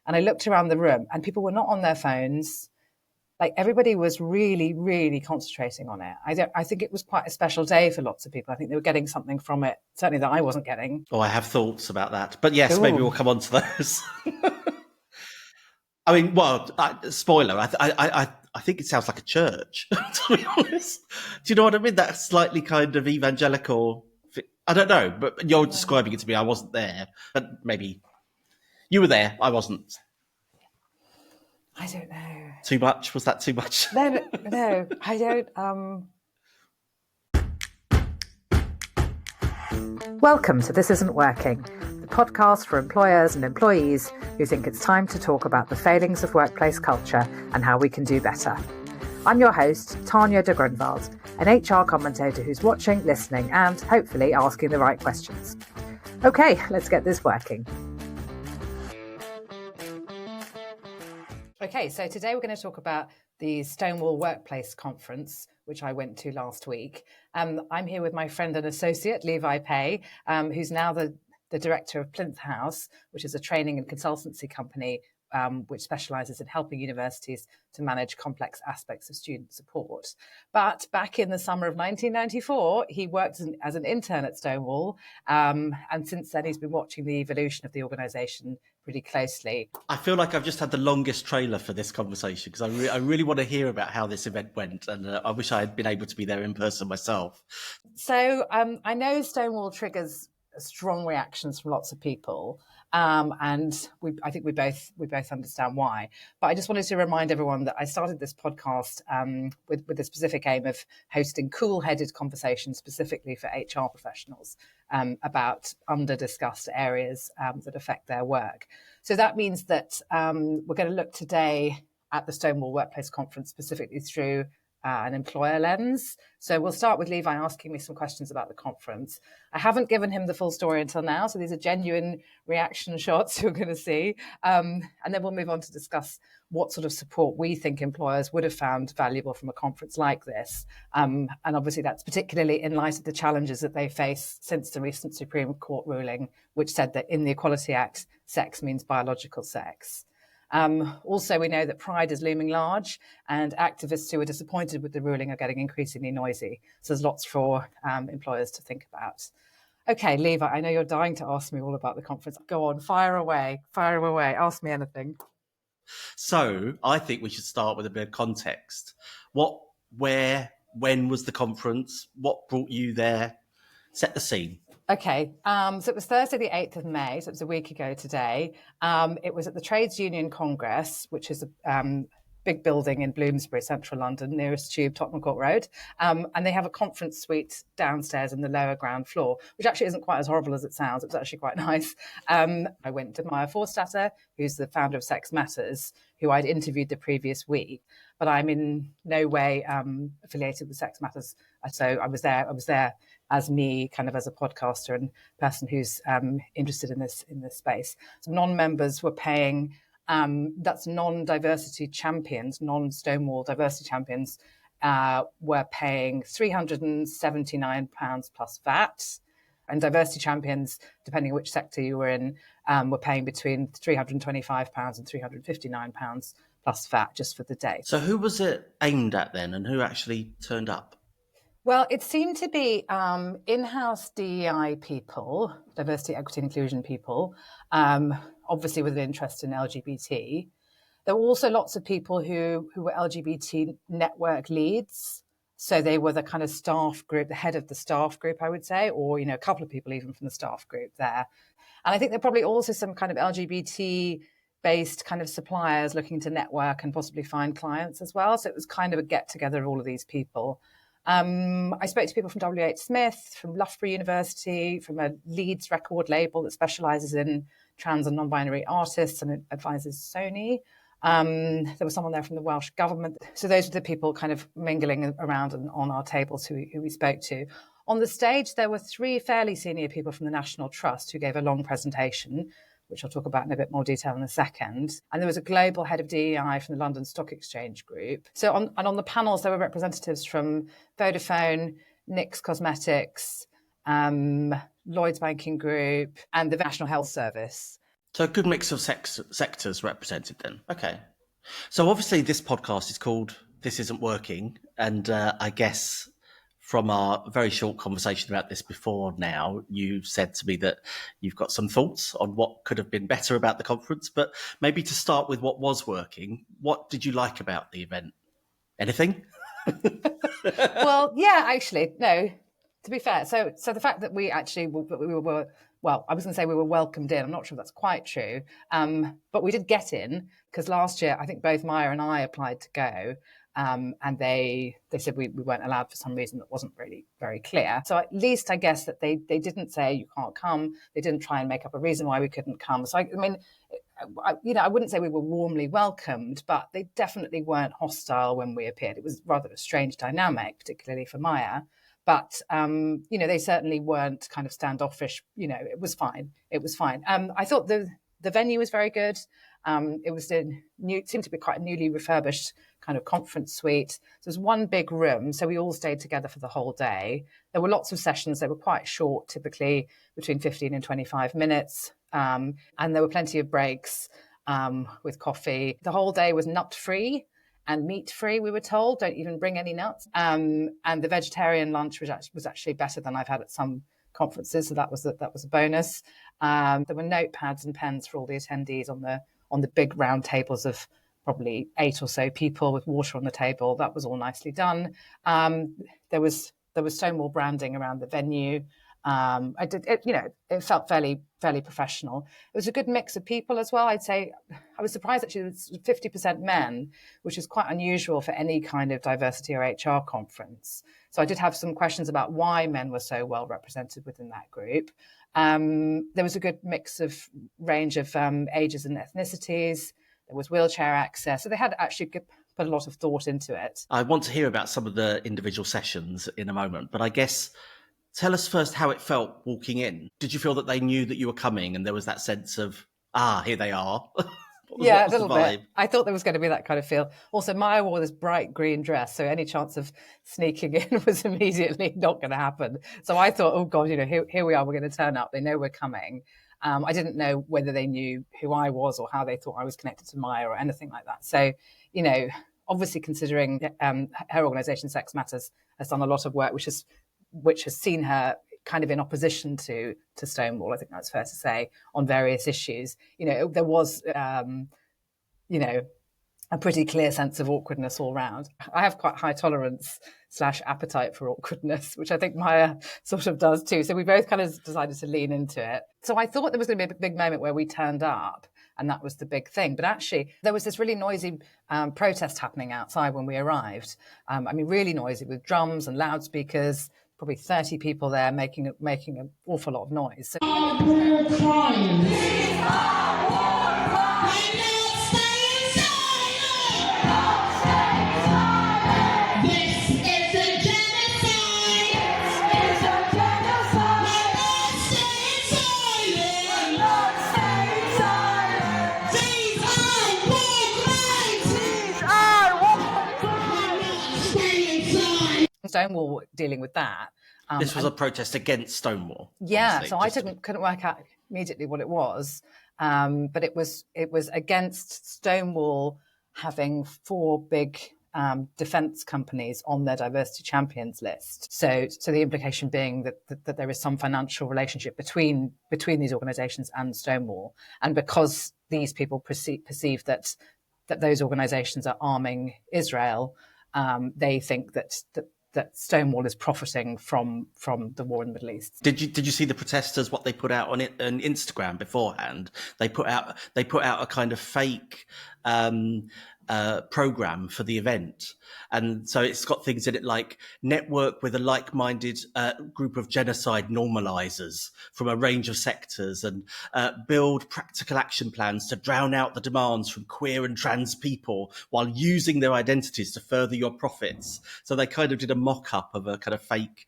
And I looked around the room and people were not on their phones. Like everybody was really, really concentrating on it. I think it was quite a special day for lots of people. I think they were getting something from it, certainly that I wasn't getting. Oh, I have thoughts about that. But yes, Ooh. maybe we'll come on to those. I mean, well, spoiler, I think it sounds like a church, to be honest. Do you know what I mean? That slightly kind of evangelical, I don't know, but you're describing it to me. I wasn't there, but maybe you were there. I wasn't. I don't know. Too much? Was that too much? No, I don't. Welcome to This Isn't Working, the podcast for employers and employees who think it's time to talk about the failings of workplace culture and how we can do better. I'm your host, Tanya de Grunwald, an HR commentator who's watching, listening, and hopefully asking the right questions. Okay, let's get this working. Okay, so today we're going to talk about the Stonewall Workplace Conference, which I went to last week. I'm here with my friend and associate, Levi Pay, who's now the director of Plinth House, which is a training and consultancy company which specialises in helping universities to manage complex aspects of student support. But back in the summer of 1994, he worked as an intern at Stonewall. And since then, he's been watching the evolution of the organisation pretty closely. I feel like I've just had the longest trailer for this conversation because I really want to hear about how this event went. And I wish I had been able to be there in person myself. So I know Stonewall triggers strong reactions from lots of people. And I think we both understand why. But I just wanted to remind everyone that I started this podcast with the specific aim of hosting cool-headed conversations specifically for HR professionals about under-discussed areas that affect their work. So that means that we're going to look today at the Stonewall Workplace Conference specifically through an employer lens. So we'll start with Levi asking me some questions about the conference. I haven't given him the full story until now, so these are genuine reaction shots you're going to see. And then we'll move on to discuss what sort of support we think employers would have found valuable from a conference like this. And obviously that's particularly in light of the challenges that they face since the recent Supreme Court ruling, which said that in the Equality Act, sex means biological sex. Also, we know that pride is looming large and activists who are disappointed with the ruling are getting increasingly noisy. So there's lots for employers to think about. Okay, Levi, I know you're dying to ask me all about the conference. Go on, fire away, ask me anything. So I think we should start with a bit of context. What, where, when was the conference? What brought you there? Set the scene. Okay, so it was Thursday, the 8th of May, so it was a week ago today. It was at the Trades Union Congress, which is a big building in Bloomsbury, central London, nearest Tube, Tottenham Court Road. And they have a conference suite downstairs in the lower ground floor, which actually isn't quite as horrible as it sounds. It was actually quite nice. I went to Maya Forstater, who's the founder of Sex Matters, who I'd interviewed the previous week, but I'm in no way affiliated with Sex Matters. So I was there as me, kind of as a podcaster and person who's interested in this space. So non-members were paying, that's non-diversity champions, non-Stonewall diversity champions, were paying £379 plus VAT. And diversity champions, depending on which sector you were in, were paying between £325 and £359 plus VAT just for the day. So who was it aimed at then, and who actually turned up? Well, it seemed to be in-house DEI people, diversity, equity, and inclusion people, obviously with an interest in LGBT. There were also lots of people who were LGBT network leads. So they were the kind of staff group, the head of the staff group, I would say, or, a couple of people even from the staff group there. And I think there are probably also some kind of LGBT-based kind of suppliers looking to network and possibly find clients as well. So it was kind of a get-together of all of these people. I spoke to people from WH Smith, from Loughborough University, from a Leeds record label that specialises in trans and non-binary artists and advises Sony. There was someone there from the Welsh government. So those were the people kind of mingling around and on our tables who we spoke to. On the stage, there were three fairly senior people from the National Trust who gave a long presentation, which I'll talk about in a bit more detail in a second. And there was a global head of DEI from the London Stock Exchange Group. So on the panels, there were representatives from Vodafone, NYX Cosmetics, Lloyds Banking Group, and the National Health Service. So a good mix of sectors represented then. Okay. So obviously this podcast is called This Isn't Working. And I guess from our very short conversation about this before now, you've said to me that you've got some thoughts on what could have been better about the conference. But maybe to start with what was working, what did you like about the event? Anything? Well, yeah, actually, no, to be fair. So the fact that we were, well, I was going to say we were welcomed in. I'm not sure that's quite true. But we did get in because last year, I think both Maya and I applied to go. And they said we weren't allowed for some reason that wasn't really very clear. So at least I guess that they didn't say you can't come. They didn't try and make up a reason why we couldn't come. So I mean, I wouldn't say we were warmly welcomed, but they definitely weren't hostile when we appeared. It was rather a strange dynamic, particularly for Maya. But, they certainly weren't kind of standoffish. It was fine. It was fine. I thought the venue was very good. It seemed to be quite a newly refurbished kind of conference suite. So there's one big room. So we all stayed together for the whole day. There were lots of sessions. They were quite short, typically between 15 and 25 minutes. And there were plenty of breaks with coffee. The whole day was nut-free and meat-free, we were told. Don't even bring any nuts. And the vegetarian lunch was actually better than I've had at some conferences, so that was a bonus. There were notepads and pens for all the attendees on the big round tables of probably 8 or so people with water on the table. That was all nicely done. There was Stonewall branding around the venue. It felt fairly professional. It was a good mix of people as well. I'd say I was surprised actually it was 50% men, which is quite unusual for any kind of diversity or HR conference. So I did have some questions about why men were so well represented within that group. There was a good mix of range of ages and ethnicities. There was wheelchair access. So they had actually put a lot of thought into it. I want to hear about some of the individual sessions in a moment, but I guess tell us first how it felt walking in. Did you feel that they knew that you were coming and there was that sense of, here they are? Yeah, a little bit. I thought there was going to be that kind of feel. Also, Maya wore this bright green dress, so any chance of sneaking in was immediately not going to happen. So I thought, oh God, here we are, we're going to turn up. They know we're coming. I didn't know whether they knew who I was or how they thought I was connected to Maya or anything like that. So, obviously considering her organisation, Sex Matters, has done a lot of work, which has seen her kind of in opposition to Stonewall, I think that's fair to say, on various issues. There was, a pretty clear sense of awkwardness all round. I have quite high tolerance / appetite for awkwardness, which I think Maya sort of does too. So we both kind of decided to lean into it. So I thought there was going to be a big moment where we turned up, and that was the big thing. But actually, there was this really noisy protest happening outside when we arrived. Really noisy with drums and loudspeakers. Probably 30 people there making an awful lot of noise. So Stonewall dealing with that. This was a protest against Stonewall. Yeah, so I couldn't work out immediately what it was, but it was against Stonewall having 4 big defence companies on their diversity champions list. So the implication being that there is some financial relationship between these organisations and Stonewall, and because these people perceive that those organisations are arming Israel, they think that Stonewall is profiting from the war in the Middle East. Did you see the protesters, what they put out on Instagram beforehand? They put out a kind of fake program for the event, and so it's got things in it like network with a like-minded group of genocide normalizers from a range of sectors, and build practical action plans to drown out the demands from queer and trans people while using their identities to further your profits. So they kind of did a mock-up of a kind of fake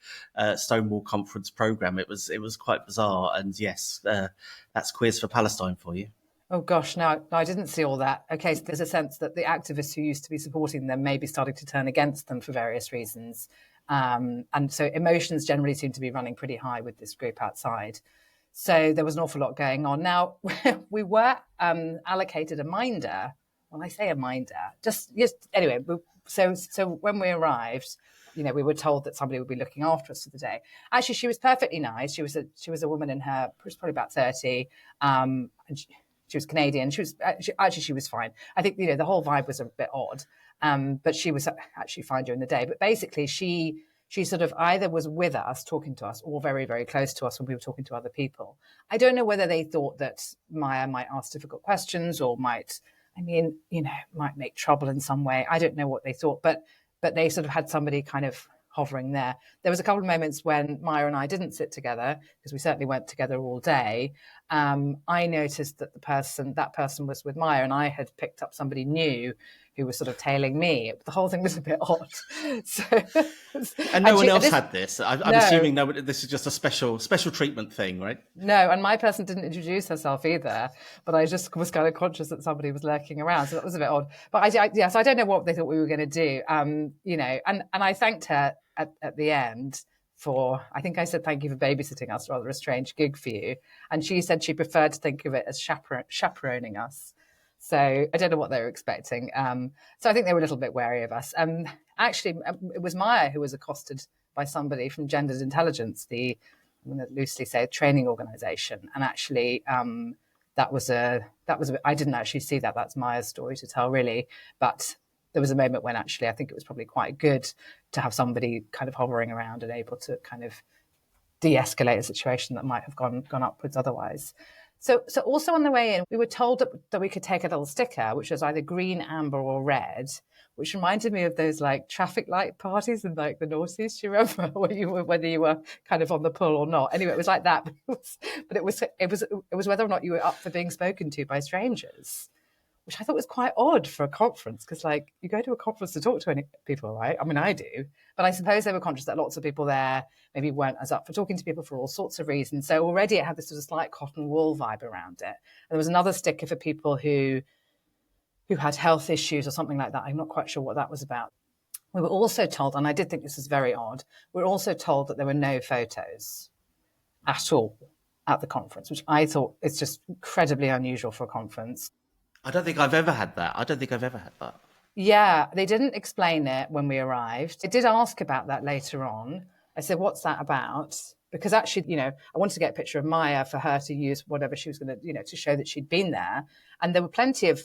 Stonewall conference program. It was quite bizarre, and yes, that's Queers for Palestine for you. Oh gosh, no, I didn't see all that. Okay, so there's a sense that the activists who used to be supporting them may be starting to turn against them for various reasons. And so emotions generally seem to be running pretty high with this group outside. So there was an awful lot going on. Now, we were allocated a minder. When I say a minder, just anyway. So when we arrived, we were told that somebody would be looking after us for the day. Actually, she was perfectly nice. She was a woman in her, she was probably about 30. And she was Canadian. She was fine. I think the whole vibe was a bit odd, but she was actually fine during the day. But basically, she sort of either was with us, talking to us, or very, very close to us when we were talking to other people. I don't know whether they thought that Maya might ask difficult questions or might make trouble in some way. I don't know what they thought, but they sort of had somebody kind of hovering there. There was a couple of moments when Maya and I didn't sit together, because we certainly weren't together all day. I noticed that that person was with Maya, and I had picked up somebody new who was sort of tailing me. The whole thing was a bit odd. So, and no one else had this. I'm assuming this is just a special treatment thing, right? No, and my person didn't introduce herself either, but I just was kind of conscious that somebody was lurking around, so that was a bit odd. But so I don't know what they thought we were going to do, and I thanked her at the end for, I think I said, thank you for babysitting us, rather a strange gig for you, and she said she preferred to think of it as chaperoning us. So I don't know what they were expecting. So I think they were a little bit wary of us. Actually, it was Maya who was accosted by somebody from Gendered Intelligence, I'm going to loosely say, training organisation. And actually, that was a bit, I didn't actually see that. That's Maya's story to tell, really. But there was a moment when actually I think it was probably quite good to have somebody kind of hovering around and able to kind of de-escalate a situation that might have gone upwards otherwise. So also on the way in, we were told that we could take a little sticker, which was either green, amber, or red, which reminded me of those like traffic light parties in like the noughties. Do you remember whether you were kind of on the pull or not? Anyway, it was like that, but it was whether or not you were up for being spoken to by strangers, which I thought was quite odd for a conference, because like you go to a conference to talk to any people, right? I mean, I do, but I suppose they were conscious that lots of people there maybe weren't as up for talking to people for all sorts of reasons. So already it had this sort of slight cotton wool vibe around it. And there was another sticker for people who had health issues or something like that. I'm not quite sure what that was about. We were also told, and I did think this was very odd, we were also told that there were no photos at all at the conference, which I thought is just incredibly unusual for a conference. I don't think I've ever had that. Yeah, they didn't explain it when we arrived. I did ask about that later on. I said, what's that about? Because actually, I wanted to get a picture of Maya for her to use whatever she was going to, to show that she'd been there. And there were plenty of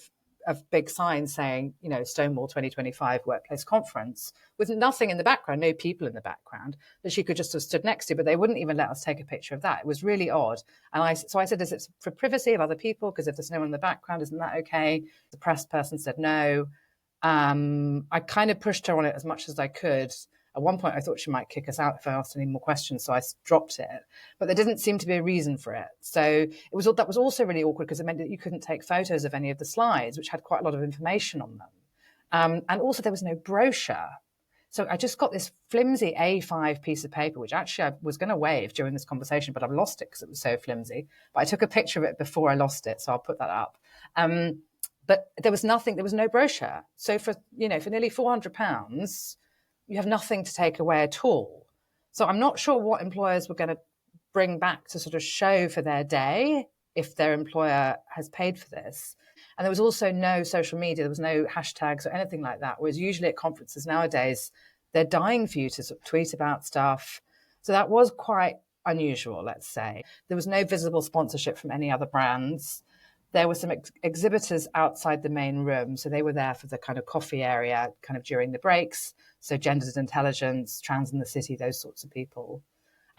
big signs saying, Stonewall 2025 Workplace Conference, with nothing in the background, no people in the background, that she could just have stood next to, but they wouldn't even let us take a picture of that. It was really odd. And I said, is it for privacy of other people? Because if there's no one in the background, isn't that okay? The press person said no. I kind of pushed her on it as much as I could. At one point, I thought she might kick us out if I asked any more questions, so I dropped it. But there didn't seem to be a reason for it. So that was also really awkward, because it meant that you couldn't take photos of any of the slides, which had quite a lot of information on them. And also there was no brochure. So I just got this flimsy A5 piece of paper, which actually I was going to wave during this conversation, but I've lost it because it was so flimsy. But I took a picture of it before I lost it, so I'll put that up. But there was nothing, there was no brochure. So for nearly £400, you have nothing to take away at all. So I'm not sure what employers were going to bring back to sort of show for their day if their employer has paid for this. And there was also no social media. There was no hashtags or anything like that. Whereas usually at conferences nowadays, they're dying for you to sort of tweet about stuff. So that was quite unusual, let's say. There was no visible sponsorship from any other brands. There were some exhibitors outside the main room. So they were there for the kind of coffee area, kind of during the breaks. So Gendered Intelligence, Trans in the City, those sorts of people.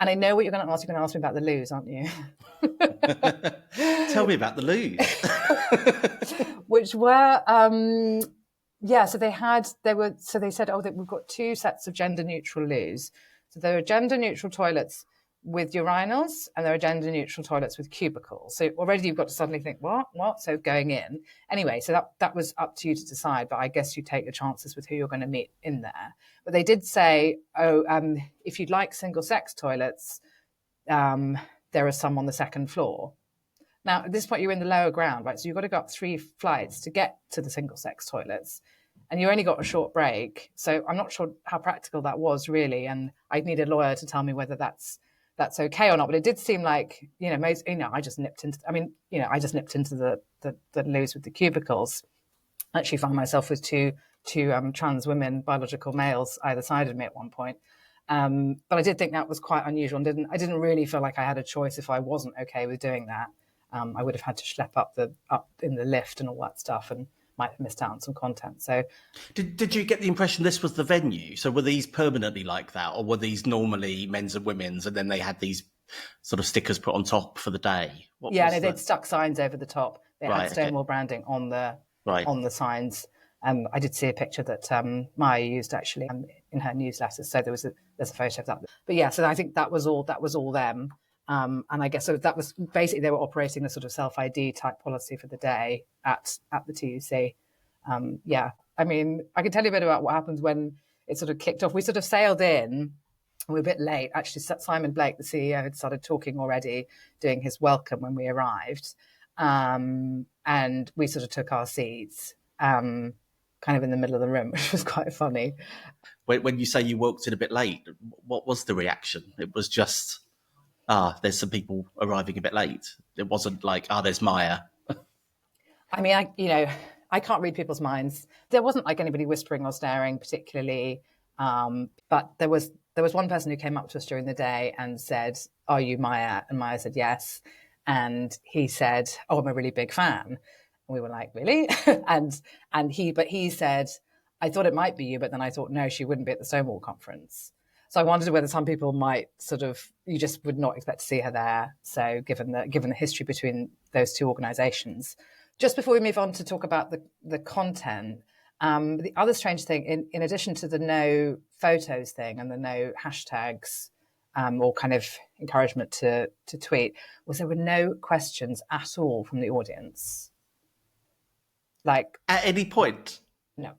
And I know what you're going to ask. You're going to ask me about the loos, aren't you? Tell me about the loos. Which were, so they said, we've got two sets of gender neutral loos. So there are gender neutral toilets with urinals, and there are gender neutral toilets with cubicles. So already you've got to suddenly think, what? So going in. Anyway, so that was up to you to decide, but I guess you take your chances with who you're going to meet in there. But they did say, if you'd like single sex toilets, there are some on the second floor. Now, at this point, you're in the lower ground, right? So you've got to go up 3 flights to get to the single sex toilets. And you only got a short break. So I'm not sure how practical that was, really. And I'd need a lawyer to tell me whether that's that's okay or not. But it did seem like, I just nipped into the loos with the cubicles. I actually found myself with two trans women, biological males, either side of me at one point. But I did think that was quite unusual, and I didn't really feel like I had a choice if I wasn't okay with doing that. I would have had to schlep up in the lift and all that stuff, and might have missed out on some content. So, did you get the impression this was the venue? So were these permanently like that, or were these normally men's and women's, and then they had these sort of stickers put on top for the day? They'd stuck signs over the top. They had Stonewall branding on the signs. I did see a picture that Maya used actually in her newsletters. So there's a photo of that. But yeah, so I think that was all them. And I guess so that was basically they were operating a sort of self-ID type policy for the day at the TUC. I mean, I can tell you a bit about what happened when it sort of kicked off. We sort of sailed in. We were a bit late. Actually, Simon Blake, the CEO, had started talking already, doing his welcome when we arrived. And we sort of took our seats kind of in the middle of the room, which was quite funny. When you say you walked in a bit late, what was the reaction? It was just, there's some people arriving a bit late. It wasn't like, there's Maya. I mean, I can't read people's minds. There wasn't like anybody whispering or staring particularly, but there was one person who came up to us during the day and said, "Are you Maya?" And Maya said yes. And he said, "Oh, I'm a really big fan." And we were like, "Really?" and he said, "I thought it might be you, but then I thought, no, she wouldn't be at the Stonewall conference." So I wondered whether some people might you just would not expect to see her there. So given the history between those two organizations. Just before we move on to talk about the content, the other strange thing, in addition to the no photos thing and the no hashtags or kind of encouragement to tweet, was there were no questions at all from the audience. Like at any point? No.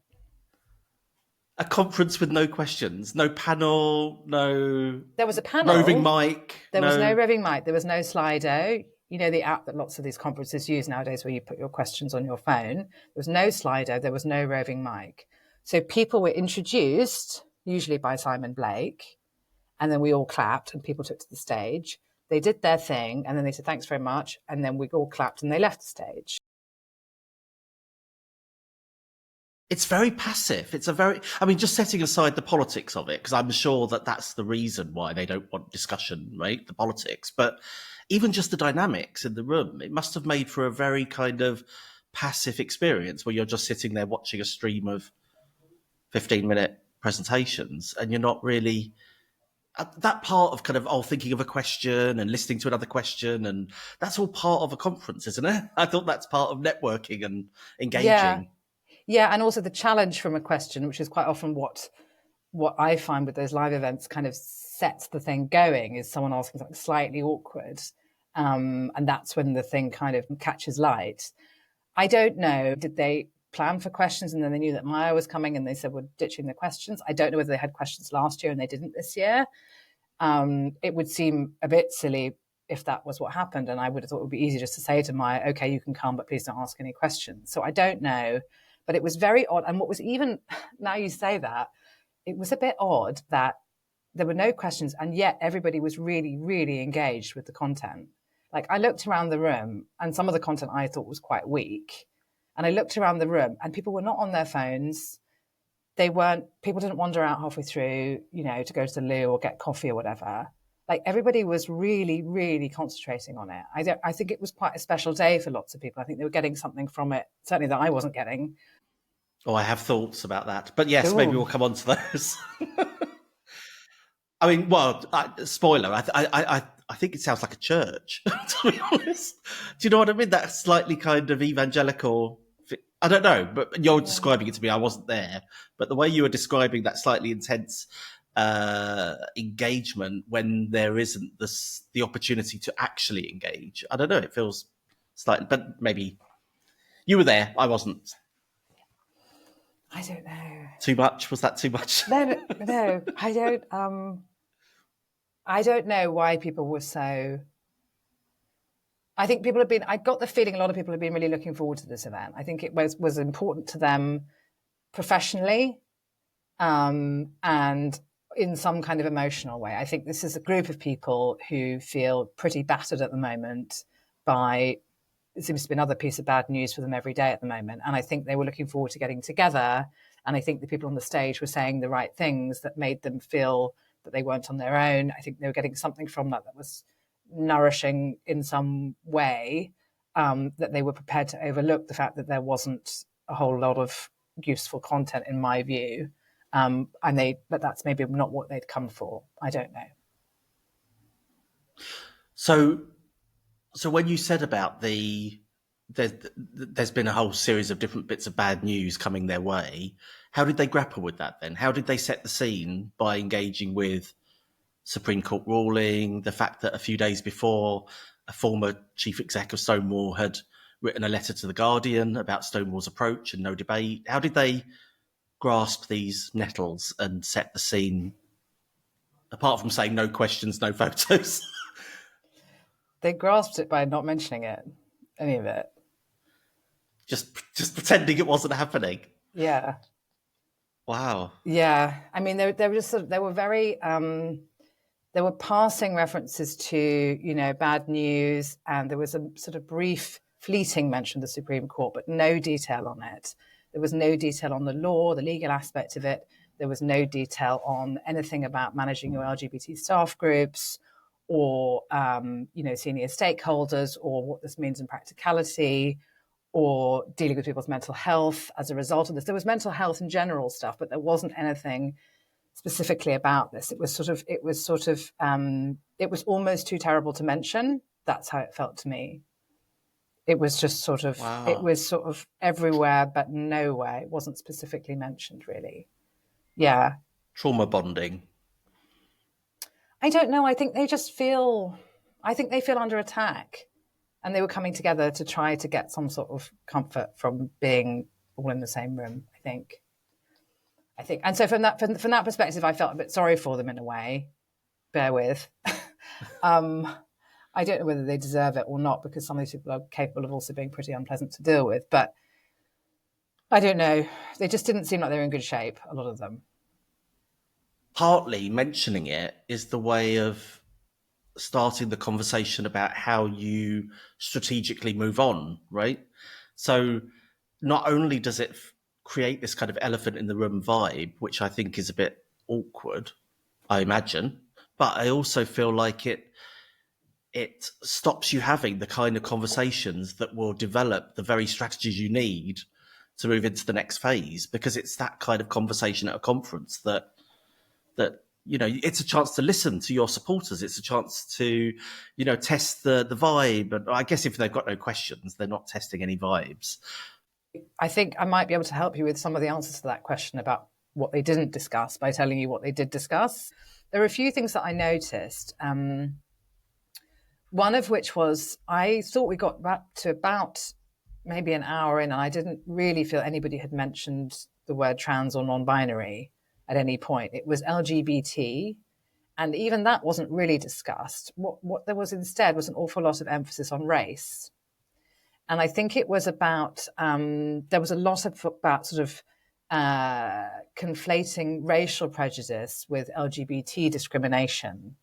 A conference with no questions, no panel, no... There was a panel. Roving mic. There was no roving mic. There was no Slido. You know, the app that lots of these conferences use nowadays where you put your questions on your phone. There was no Slido. There was no roving mic. So people were introduced, usually by Simon Blake, and then we all clapped and people took to the stage. They did their thing and then they said, "Thanks very much." And then we all clapped and they left the stage. It's very passive. Just setting aside the politics of it, because I'm sure that that's the reason why they don't want discussion, right? The politics. But even just the dynamics in the room, it must have made for a very kind of passive experience where you're just sitting there watching a stream of 15-minute presentations and you're not really... that part of kind of, thinking of a question and listening to another question, and that's all part of a conference, isn't it? I thought that's part of networking and engaging. Yeah, and also the challenge from a question, which is quite often what I find with those live events kind of sets the thing going, is someone asking something slightly awkward. And that's when the thing kind of catches light. I don't know, did they plan for questions and then they knew that Maya was coming and they said we're ditching the questions? I don't know whether they had questions last year and they didn't this year. It would seem a bit silly if that was what happened. And I would have thought it would be easy just to say to Maya, "Okay, you can come, but please don't ask any questions." So I don't know. But it was very odd. And what was even, now you say that, it was a bit odd that there were no questions and yet everybody was really, really engaged with the content. Like I looked around the room and some of the content I thought was quite weak. And I looked around the room and people were not on their phones. People didn't wander out halfway through, to go to the loo or get coffee or whatever. Like everybody was really, really concentrating on it. I think it was quite a special day for lots of people. I think they were getting something from it, certainly that I wasn't getting. Oh, I have thoughts about that. But yes, maybe we'll come on to those. I mean, spoiler, I think it sounds like a church, to be honest. Do you know what I mean? That slightly kind of evangelical... I don't know, but you're describing it to me. I wasn't there. But the way you were describing that slightly intense engagement when there isn't the opportunity to actually engage, I don't know, it feels slightly... But maybe you were there, I wasn't. I don't know. Too much? Was that too much? No, I don't know why people were so... I think I got the feeling a lot of people have been really looking forward to this event. I think it was important to them professionally. And, in some kind of emotional way. I think this is a group of people who feel pretty battered at the moment by, it seems to be another piece of bad news for them every day at the moment. And I think they were looking forward to getting together. And I think the people on the stage were saying the right things that made them feel that they weren't on their own. I think they were getting something from that was nourishing in some way, that they were prepared to overlook the fact that there wasn't a whole lot of useful content, in my view. But that's maybe not what they'd come for. I don't know. So when you said about there's been a whole series of different bits of bad news coming their way, how did they grapple with that then? How did they set the scene by engaging with Supreme Court ruling, the fact that a few days before a former chief exec of Stonewall had written a letter to The Guardian about Stonewall's approach and no debate? How did they grasp these nettles and set the scene, apart from saying no questions, no photos? They grasped it by not mentioning it, any of it. Just pretending it wasn't happening. Yeah. Wow. Yeah. I mean, they were just they were very, there were passing references to, bad news, and there was a sort of brief, fleeting mention of the Supreme Court, but no detail on it. There was no detail on the law, the legal aspect of it. There was no detail on anything about managing your LGBT staff groups or, senior stakeholders, or what this means in practicality, or dealing with people's mental health as a result of this. There was mental health in general stuff, but there wasn't anything specifically about this. It was almost too terrible to mention. That's how it felt to me. It was just sort of, wow. It was sort of everywhere, but nowhere. It wasn't specifically mentioned, really. Yeah. Trauma bonding. I don't know. I think they feel under attack, and they were coming together to try to get some sort of comfort from being all in the same room, I think. And so from that perspective, I felt a bit sorry for them in a way. Bear with. I don't know whether they deserve it or not, because some of these people are capable of also being pretty unpleasant to deal with. But I don't know. They just didn't seem like they were in good shape, a lot of them. Partly mentioning it is the way of starting the conversation about how you strategically move on, right? So not only does it create this kind of elephant in the room vibe, which I think is a bit awkward, I imagine, but I also feel like it stops you having the kind of conversations that will develop the very strategies you need to move into the next phase, because it's that kind of conversation at a conference that it's a chance to listen to your supporters. It's a chance to, test the vibe. And I guess if they've got no questions, they're not testing any vibes. I think I might be able to help you with some of the answers to that question about what they didn't discuss by telling you what they did discuss. There are a few things that I noticed. One of which was, I thought we got back to about maybe an hour in, and I didn't really feel anybody had mentioned the word trans or non-binary at any point. It was LGBT, and even that wasn't really discussed. What there was instead was an awful lot of emphasis on race. And I think it was about, there was a lot about sort of conflating racial prejudice with LGBT discrimination.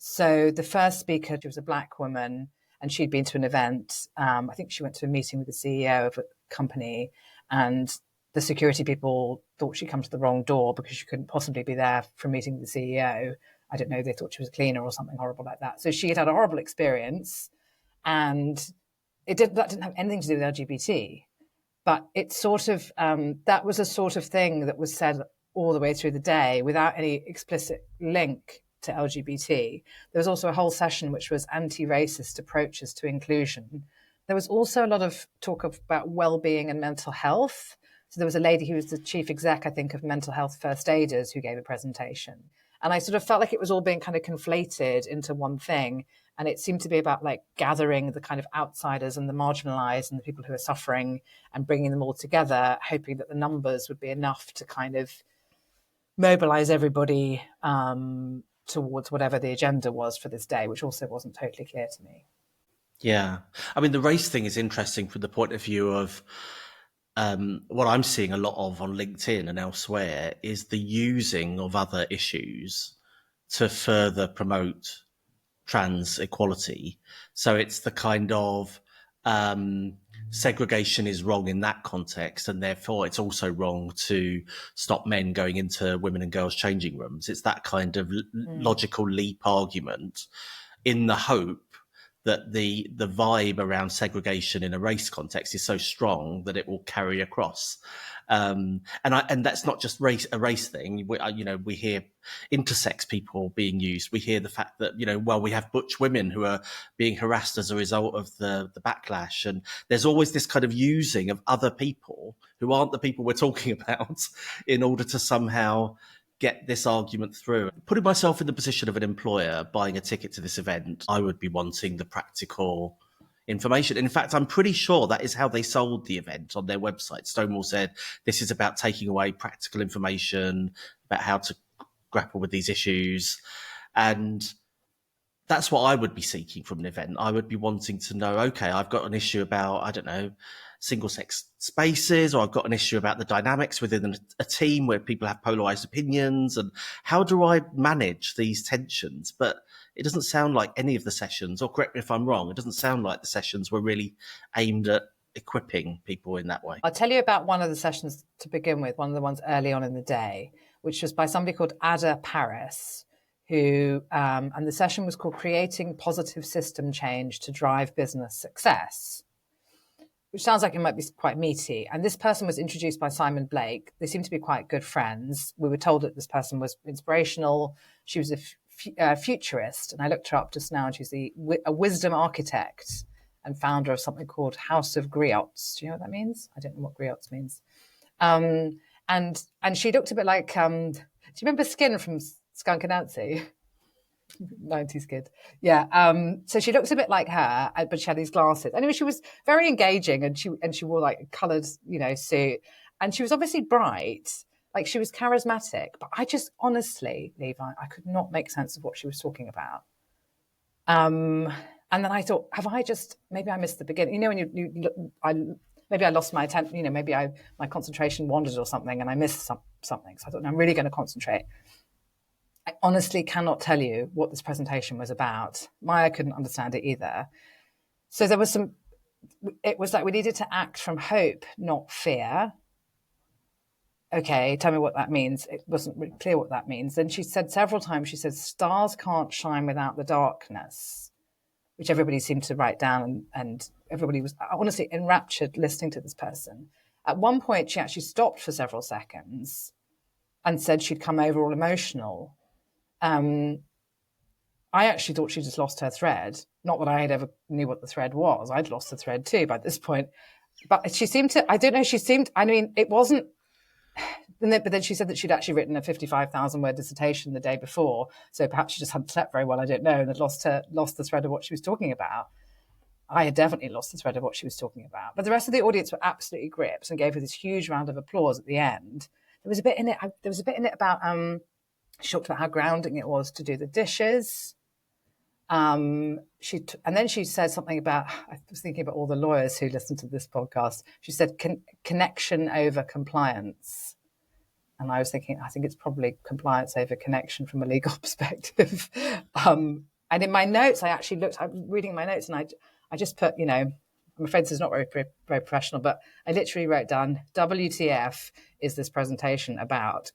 So the first speaker, she was a Black woman, and she'd been to an event. I think she went to a meeting with the CEO of a company, and the security people thought she'd come to the wrong door because she couldn't possibly be there for a meeting with the CEO. I don't know, they thought she was a cleaner or something horrible like that. So she had a horrible experience, and that didn't have anything to do with LGBT. But it sort of, that was a sort of thing that was said all the way through the day without any explicit link to LGBT. There was also a whole session which was anti-racist approaches to inclusion. There was also a lot of talk about well-being and mental health. So there was a lady who was the chief exec, I think, of Mental Health First Aiders who gave a presentation. And I sort of felt like it was all being kind of conflated into one thing. And it seemed to be about like gathering the kind of outsiders and the marginalized and the people who are suffering and bringing them all together, hoping that the numbers would be enough to kind of mobilize everybody towards whatever the agenda was for this day, which also wasn't totally clear to me. Yeah. I mean, the race thing is interesting from the point of view of what I'm seeing a lot of on LinkedIn and elsewhere is the using of other issues to further promote trans equality. So it's the kind of segregation is wrong in that context, and therefore it's also wrong to stop men going into women and girls changing rooms. It's that kind of logical leap argument in the hope that the vibe around segregation in a race context is so strong that it will carry across. And that's not just a race thing. We hear intersex people being used. We hear the fact that, we have butch women who are being harassed as a result of the backlash. And there's always this kind of using of other people who aren't the people we're talking about in order to somehow get this argument through. Putting myself in the position of an employer buying a ticket to this event, I would be wanting the practical information. In fact, I'm pretty sure that is how they sold the event on their website. Stonewall said, this is about taking away practical information about how to grapple with these issues. And that's what I would be seeking from an event. I would be wanting to know, okay, I've got an issue about, I don't know, single sex spaces, or I've got an issue about the dynamics within a team where people have polarized opinions, and how do I manage these tensions? But it doesn't sound like any of the sessions, or correct me if I'm wrong, it doesn't sound like the sessions were really aimed at equipping people in that way. I'll tell you about one of the sessions to begin with, one of the ones early on in the day, which was by somebody called Ada Paris, who, and the session was called Creating Positive System Change to Drive Business Success, which sounds like it might be quite meaty. And this person was introduced by Simon Blake. They seem to be quite good friends. We were told that this person was inspirational. She was a futurist, and I looked her up just now, and she's a wisdom architect and founder of something called House of Griots. Do you know what that means? I don't know what griots means. And she looked a bit like, do you remember Skin from Skunk Anansie? 90s kid. Yeah. So she looks a bit like her, but she had these glasses. Anyway, she was very engaging, and she wore like a coloured, suit. And she was obviously bright. Like, she was charismatic. But I just honestly, Levi, I could not make sense of what she was talking about. And then I thought, maybe I missed the beginning. When maybe I lost my attention, maybe my concentration wandered or something, and I missed something. So I thought, I'm really going to concentrate. I honestly cannot tell you what this presentation was about. Maya couldn't understand it either. So it was like we needed to act from hope, not fear. Okay, tell me what that means. It wasn't really clear what that means. Then she said several times, stars can't shine without the darkness, which everybody seemed to write down, and everybody was honestly enraptured listening to this person. At one point, she actually stopped for several seconds and said she'd come over all emotional. I actually thought she just lost her thread. Not that I had ever knew what the thread was. I'd lost the thread too by this point. But she seemed to, I don't know, it wasn't, but then she said that she'd actually written a 55,000 word dissertation the day before. So perhaps she just hadn't slept very well, I don't know, and had lost the thread of what she was talking about. I had definitely lost the thread of what she was talking about. But the rest of the audience were absolutely gripped and gave her this huge round of applause at the end. There was a bit in it about, she talked about how grounding it was to do the dishes. And then she said something about, I was thinking about all the lawyers who listen to this podcast. She said connection over compliance. And I was thinking, I think it's probably compliance over connection from a legal perspective. And in my notes, I was reading my notes, and I just put, I'm afraid this is not very, very professional, but I literally wrote down, WTF is this presentation about ?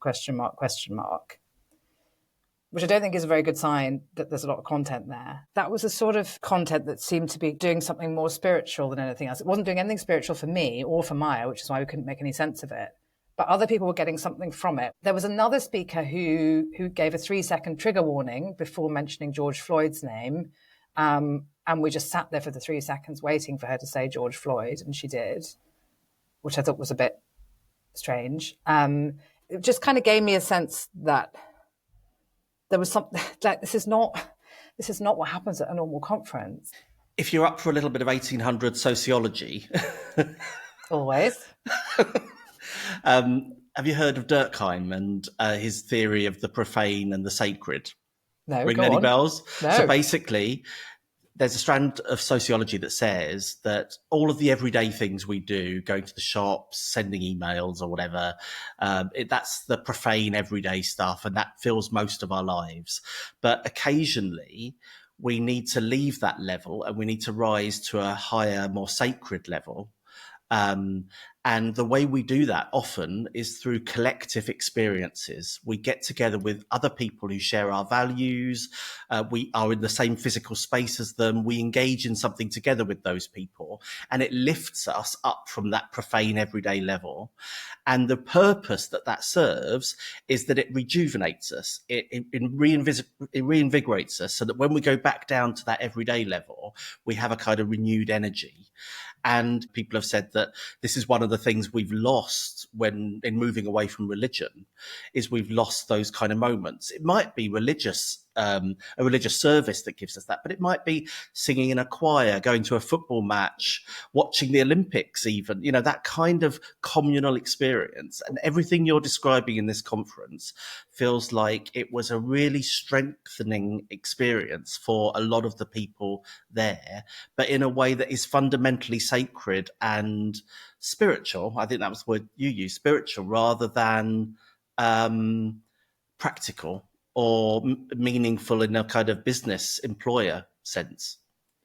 Which I don't think is a very good sign that there's a lot of content there. That was a sort of content that seemed to be doing something more spiritual than anything else. It wasn't doing anything spiritual for me or for Maya, which is why we couldn't make any sense of it. But other people were getting something from it. There was another speaker who gave a 3-second trigger warning before mentioning George Floyd's name. And we just sat there for the 3 seconds waiting for her to say George Floyd, and she did, which I thought was a bit strange. It just kind of gave me a sense that there was something like this is not what happens at a normal conference. If you're up for a little bit of 1800 sociology, always. Have you heard of Durkheim and his theory of the profane and the sacred? No, Ring any bells? No. So basically, there's a strand of sociology that says that all of the everyday things we do, going to the shops, sending emails or whatever, that's the profane everyday stuff, and that fills most of our lives. But occasionally we need to leave that level and we need to rise to a higher, more sacred level. And the way we do that often is through collective experiences. We get together with other people who share our values. We are in the same physical space as them. We engage in something together with those people, and it lifts us up from that profane everyday level. And the purpose that serves is that it rejuvenates us. It reinvigorates us so that when we go back down to that everyday level, we have a kind of renewed energy. And people have said that this is one of the things we've lost when in moving away from religion, is we've lost those kind of moments. It might be a religious service that gives us that, but it might be singing in a choir, going to a football match, watching the Olympics even, that kind of communal experience. And everything you're describing in this conference feels like it was a really strengthening experience for a lot of the people there, but in a way that is fundamentally sacred and spiritual. I think that was the word you used, spiritual, rather than practical or meaningful in a kind of business employer sense.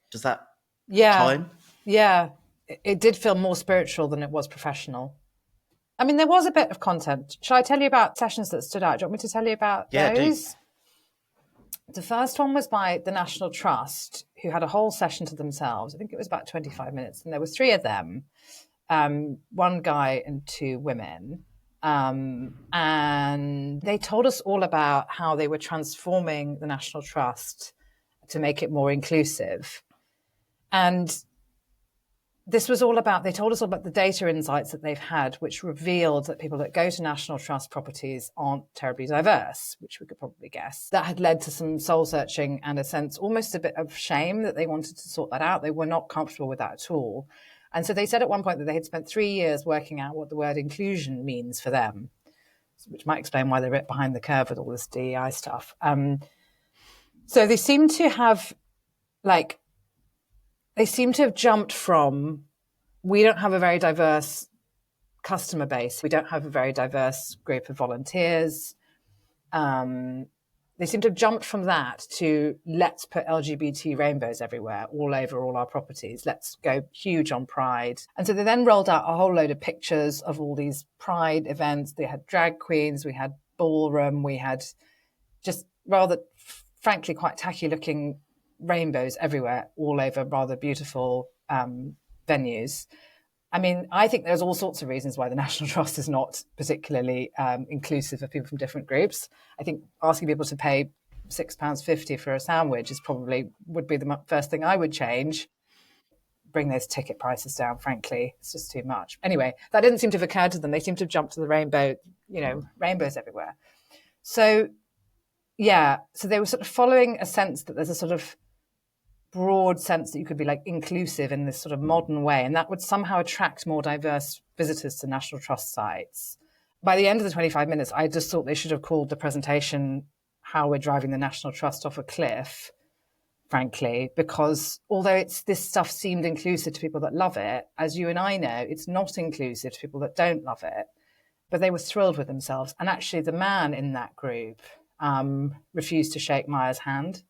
Does that chime? Yeah. It did feel more spiritual than it was professional. I mean, there was a bit of content. Shall I tell you about sessions that stood out? Do you want me to tell you about those? The first one was by the National Trust, who had a whole session to themselves. I think it was about 25 minutes, and there were three of them, one guy and two women. And they told us all about how they were transforming the National Trust to make it more inclusive. And this was all about, they told us all about the data insights that they've had, which revealed that people that go to National Trust properties aren't terribly diverse, which we could probably guess. That had led to some soul searching and a sense, almost a bit of shame, that they wanted to sort that out. They were not comfortable with that at all. And so they said at one point that they had spent 3 years working out what the word inclusion means for them, which might explain why they're a bit behind the curve with all this DEI stuff. So they seem to have jumped from, we don't have a very diverse customer base. We don't have a very diverse group of volunteers. They seem to have jumped from that to, let's put LGBT rainbows everywhere, all over all our properties. Let's go huge on Pride. And so they then rolled out a whole load of pictures of all these Pride events. They had drag queens, we had ballroom, we had just rather, frankly, quite tacky looking rainbows everywhere, all over rather beautiful venues. I mean, I think there's all sorts of reasons why the National Trust is not particularly inclusive of people from different groups. I think asking people to pay £6.50 for a sandwich would be the first thing I would change. Bring those ticket prices down, frankly. It's just too much. Anyway, that didn't seem to have occurred to them. They seem to have jumped to the rainbow, rainbows everywhere. So, so they were sort of following a sense that there's a sort of broad sense that you could be inclusive in this sort of modern way, and that would somehow attract more diverse visitors to National Trust sites. By the end of the 25 minutes, I just thought they should have called the presentation "How We're Driving the National Trust Off a Cliff," frankly, because although this stuff seemed inclusive to people that love it, as you and I know, it's not inclusive to people that don't love it. But they were thrilled with themselves. And actually the man in that group refused to shake Maya's hand.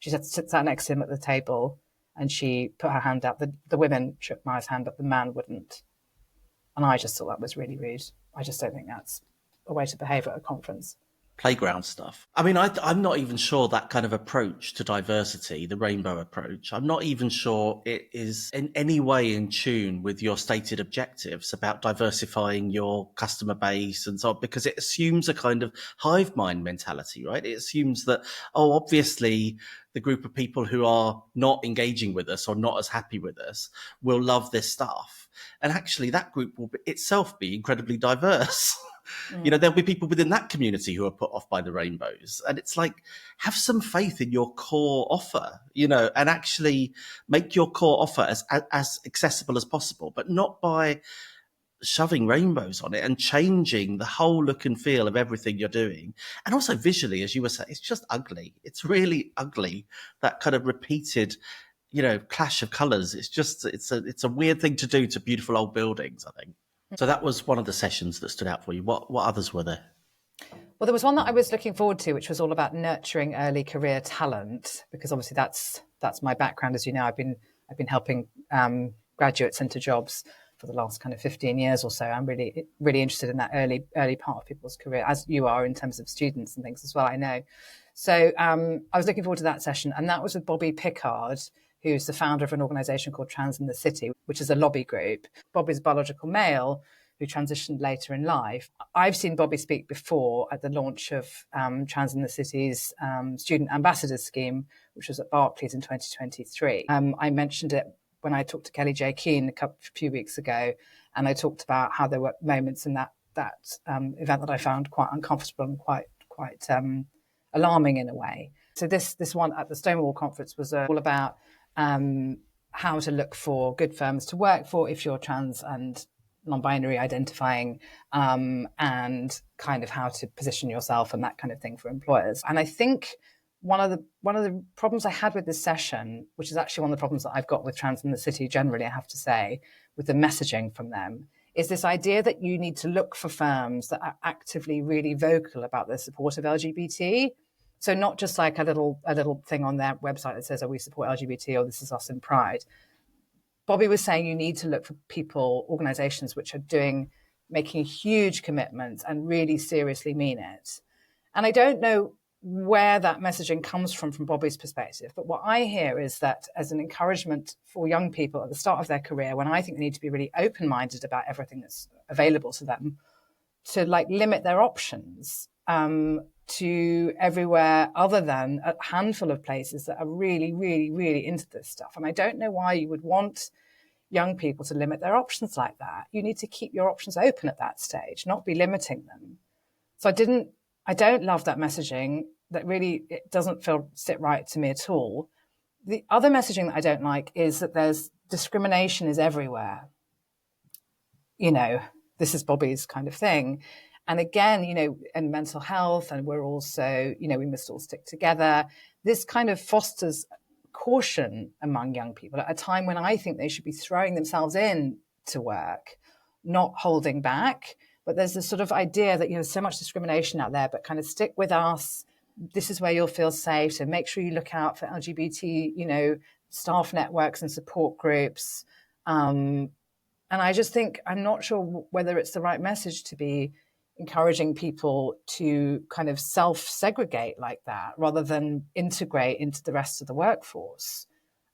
She sat next to him at the table and she put her hand out. The women shook Maya's hand, but the man wouldn't. And I just thought that was really rude. I just don't think that's a way to behave at a conference. Playground stuff. I mean, I'm not even sure that kind of approach to diversity, the rainbow approach, I'm not even sure it is in any way in tune with your stated objectives about diversifying your customer base and so on, because it assumes a kind of hive mind mentality, right? It assumes that, obviously the group of people who are not engaging with us or not as happy with us will love this stuff. And actually that group will itself be incredibly diverse. There'll be people within that community who are put off by the rainbows. And it's have some faith in your core offer, and actually make your core offer as accessible as possible, but not by shoving rainbows on it and changing the whole look and feel of everything you're doing. And also visually, as you were saying, it's just ugly. It's really ugly, that kind of repeated clash of colours. It's a weird thing to do to beautiful old buildings, I think. So that was one of the sessions that stood out for you. What others were there? Well, there was one that I was looking forward to, which was all about nurturing early career talent, because obviously that's my background. As you know, I've been helping graduates into jobs for the last kind of 15 years or so. I'm really interested in that early part of people's career, as you are in terms of students and things as well, I know. So I was looking forward to that session, and that was with Bobby Pickard, who's the founder of an organisation called Trans in the City, which is a lobby group. Bobby's biological male, who transitioned later in life. I've seen Bobby speak before at the launch of Trans in the City's Student Ambassador Scheme, which was at Barclays in 2023. I mentioned it when I talked to Kelly J. Keane a few weeks ago, and I talked about how there were moments in that event that I found quite uncomfortable and quite alarming in a way. So this one at the Stonewall conference was all about how to look for good firms to work for if you're trans and non-binary identifying, and kind of how to position yourself and that kind of thing for employers. And I think one of the problems I had with this session, which is actually one of the problems that I've got with Trans in the City generally, I have to say, with the messaging from them, is this idea that you need to look for firms that are actively really vocal about their support of LGBT. So not just like a little thing on their website that says, oh, we support LGBT, or this is us in Pride. Bobby was saying you need to look for people, organizations which are making huge commitments and really seriously mean it. And I don't know where that messaging comes from Bobby's perspective, but what I hear is that as an encouragement for young people at the start of their career, when I think they need to be really open-minded about everything that's available to them, to like limit their options to everywhere other than a handful of places that are really, really, really into this stuff. And I don't know why you would want young people to limit their options like that. You need to keep your options open at that stage, not be limiting them. So I don't love that messaging. That really, it doesn't sit right to me at all. The other messaging that I don't like is that there's discrimination is everywhere. This is Bobby's kind of thing. And again, and mental health, and we're also, we must all stick together. This kind of fosters caution among young people at a time when I think they should be throwing themselves in to work, not holding back. But there's this sort of idea that, there's so much discrimination out there, but kind of stick with us. This is where you'll feel safe. So make sure you look out for LGBT, staff networks and support groups. And I just think, I'm not sure whether it's the right message to be encouraging people to kind of self-segregate like that rather than integrate into the rest of the workforce.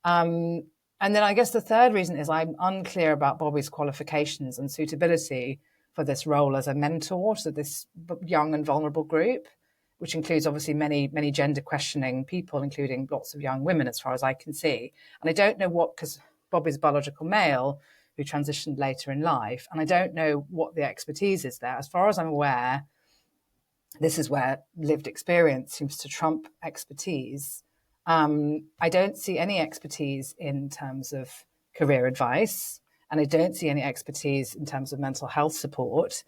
And then I guess the third reason is I'm unclear about Bobby's qualifications and suitability for this role as a mentor to this young and vulnerable group, which includes obviously many, many gender questioning people, including lots of young women, as far as I can see. And I don't know because Bobby's biological male, who transitioned later in life. And I don't know what the expertise is there. As far as I'm aware, this is where lived experience seems to trump expertise. I don't see any expertise in terms of career advice, and I don't see any expertise in terms of mental health support.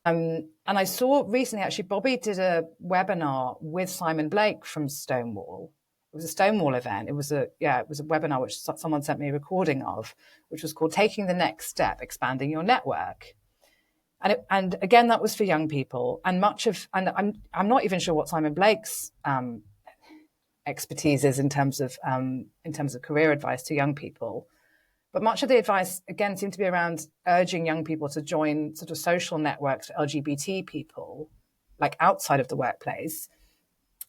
And I saw recently, actually, Bobby did a webinar with Simon Blake from Stonewall. It was a Stonewall event. It was a webinar which someone sent me a recording of, which was called "Taking the Next Step: Expanding Your Network." And again, that was for young people. And I'm not even sure what Simon Blake's expertise is in terms of career advice to young people. But much of the advice, again, seemed to be around urging young people to join sort of social networks for LGBT people, like outside of the workplace,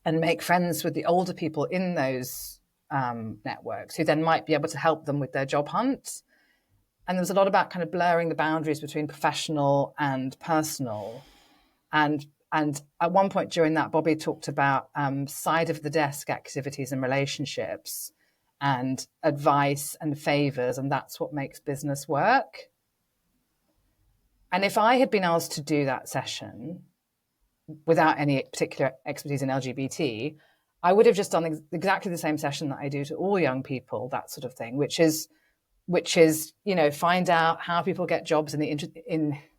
and make friends with the older people in those networks who then might be able to help them with their job hunt. And there was a lot about kind of blurring the boundaries between professional and personal. And at one point during that, Bobby talked about side of the desk activities and relationships and advice and favors, and that's what makes business work. And if I had been asked to do that session without any particular expertise in LGBT, I would have just done exactly the same session that I do to all young people, that sort of thing, which is find out how people get jobs in the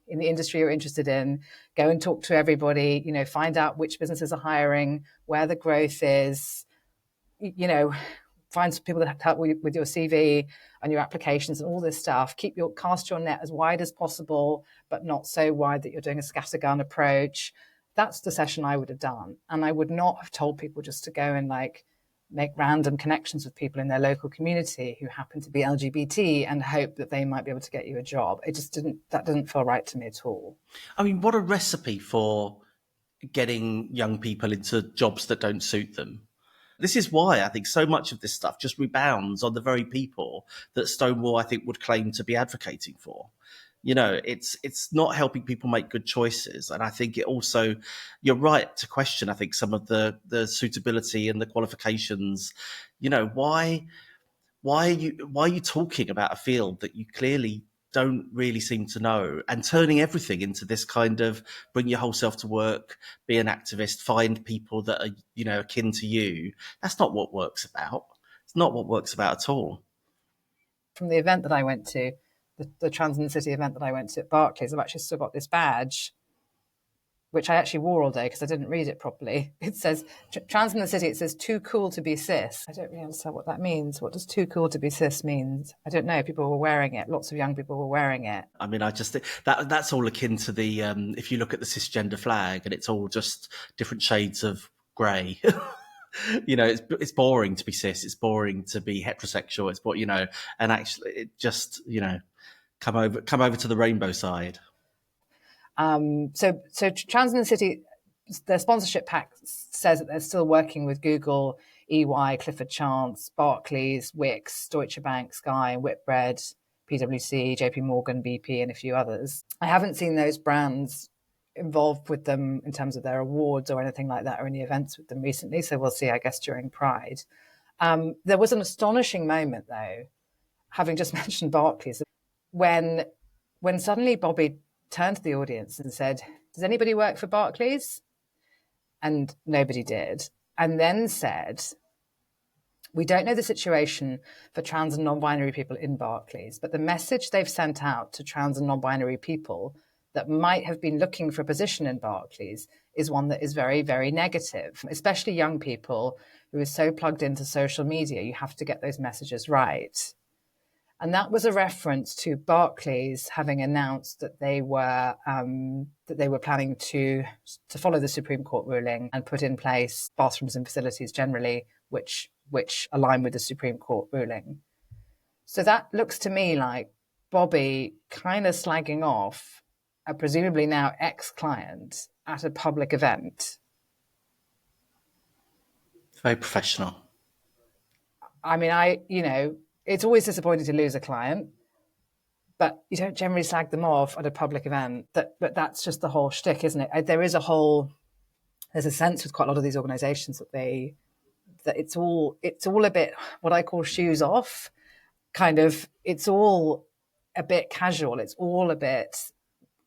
industry you're interested in, go and talk to everybody, find out which businesses are hiring, where the growth is, find some people that help with your CV and your applications and all this stuff. Cast your net as wide as possible, but not so wide that you're doing a scattergun approach. That's the session I would have done. And I would not have told people just to go and make random connections with people in their local community who happen to be LGBT and hope that they might be able to get you a job. That didn't feel right to me at all. I mean, what a recipe for getting young people into jobs that don't suit them. This is why I think so much of this stuff just rebounds on the very people that Stonewall, I think, would claim to be advocating for. It's not helping people make good choices. And I think it also, you're right to question, I think, some of the suitability and the qualifications. Why are you talking about a field that you clearly don't really seem to know, and turning everything into this kind of bring your whole self to work, be an activist, find people that are, akin to you? That's not what work's about. It's not what work's about at all. From the event that I went to, the Trans in the City event that I went to at Barclays, I've actually still got this badge, which I actually wore all day because I didn't read it properly. It says, Trans in the City, it says, too cool to be cis. I don't really understand what that means. What does too cool to be cis mean? I don't know. People were wearing it. Lots of young people were wearing it. I mean, I just think that's all akin to the, if you look at the cisgender flag, and it's all just different shades of grey. It's boring to be cis. It's boring to be heterosexual. And actually it just, come over to the rainbow side. So Trans in the City, their sponsorship pack says that they're still working with Google, EY, Clifford Chance, Barclays, Wix, Deutsche Bank, Sky, Whitbread, PwC, JP Morgan, BP, and a few others. I haven't seen those brands involved with them in terms of their awards or anything like that, or any events with them recently. So we'll see, I guess, during Pride. There was an astonishing moment, though, having just mentioned Barclays, when suddenly Bobby turned to the audience and said, "Does anybody work for Barclays?" And nobody did. And then said, "We don't know the situation for trans and non-binary people in Barclays, but the message they've sent out to trans and non-binary people that might have been looking for a position in Barclays is one that is very, very negative, especially young people who are so plugged into social media. You have to get those messages right." And that was a reference to Barclays having announced that they were planning to follow the Supreme Court ruling and put in place bathrooms and facilities generally, which align with the Supreme Court ruling. So that looks to me like Bobby kind of slagging off a presumably now ex-client at a public event. Very professional. I mean, it's always disappointing to lose a client, but you don't generally slag them off at a public event. But that's just the whole shtick, isn't it? There's a sense with quite a lot of these organisations that it's all a bit what I call shoes off, kind of. It's all a bit casual. It's all a bit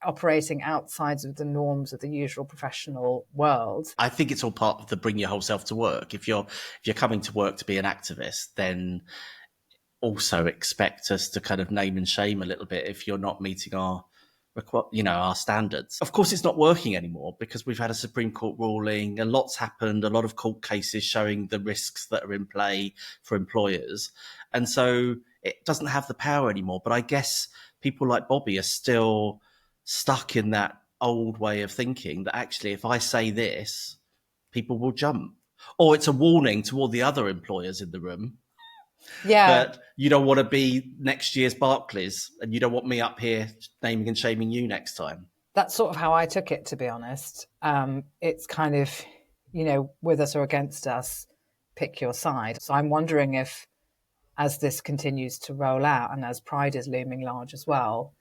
operating outside of the norms of the usual professional world. I think it's all part of the bring your whole self to work. If you're coming to work to be an activist, then also expect us to kind of name and shame a little bit if you're not meeting our standards. Of course, it's not working anymore because we've had a Supreme Court ruling, a lot's happened, a lot of court cases showing the risks that are in play for employers. And so it doesn't have the power anymore. But I guess people like Bobby are still stuck in that old way of thinking that actually, if I say this, people will jump. Or it's a warning to all the other employers in the room. Yeah. But you don't want to be next year's Barclays, and you don't want me up here naming and shaming you next time. That's sort of how I took it, to be honest. It's kind of, with us or against us, pick your side. So I'm wondering if, as this continues to roll out and as Pride is looming large as well,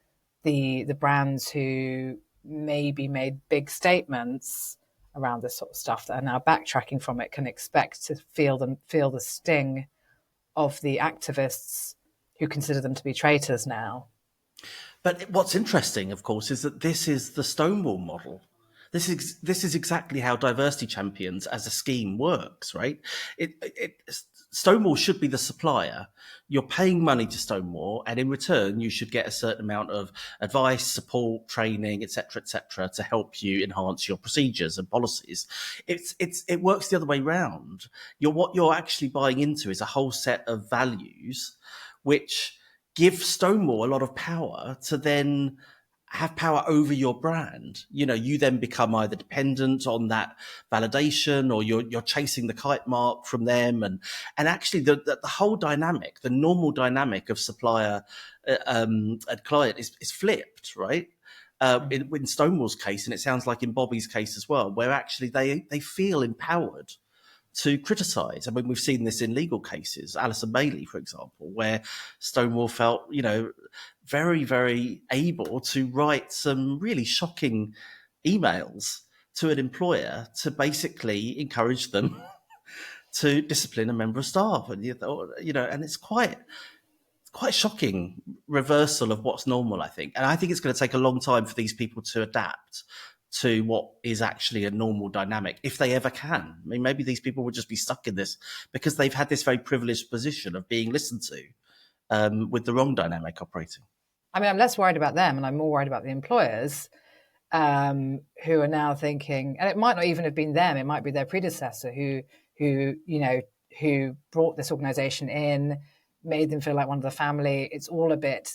the brands who maybe made big statements around this sort of stuff that are now backtracking from it can expect to feel the sting of the activists who consider them to be traitors now. But what's interesting, of course, is that this is the Stonewall model. This is exactly how diversity champions as a scheme works, right? Stonewall should be the supplier. You're paying money to Stonewall, and in return, you should get a certain amount of advice, support, training, etc., to help you enhance your procedures and policies. It works the other way round. What you're actually buying into is a whole set of values, which give Stonewall a lot of power to then have power over your brand. You then become either dependent on that validation, or you're chasing the kite mark from them. And actually the whole dynamic, the normal dynamic of supplier and client is flipped, right? In Stonewall's case, and it sounds like in Bobby's case as well, where actually they feel empowered to criticise. I mean, we've seen this in legal cases, Alison Bailey, for example, where Stonewall felt, very, very able to write some really shocking emails to an employer to basically encourage them to discipline a member of staff. And, and it's quite shocking reversal of what's normal, I think. And I think it's going to take a long time for these people to adapt to what is actually a normal dynamic, if they ever can. I mean, maybe these people will just be stuck in this because they've had this very privileged position of being listened to with the wrong dynamic operating. I mean, I'm less worried about them, and I'm more worried about the employers who are now thinking, and it might not even have been them, it might be their predecessor who brought this organization in, made them feel like one of the family. It's all a bit,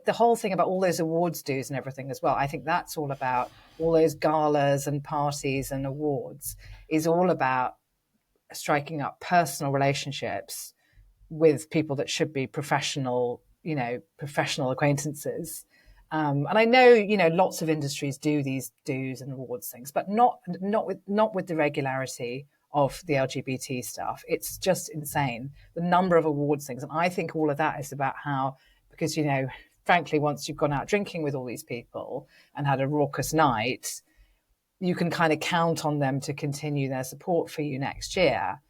the whole thing about all those awards dues and everything as well, I think that's all about, all those galas and parties and awards is all about striking up personal relationships with people that should be professional acquaintances. And I know, lots of industries do these dues and awards things, but not with the regularity of the LGBT stuff. It's just insane, the number of awards things. And I think all of that is about how, because, frankly, once you've gone out drinking with all these people and had a raucous night, you can kind of count on them to continue their support for you next year.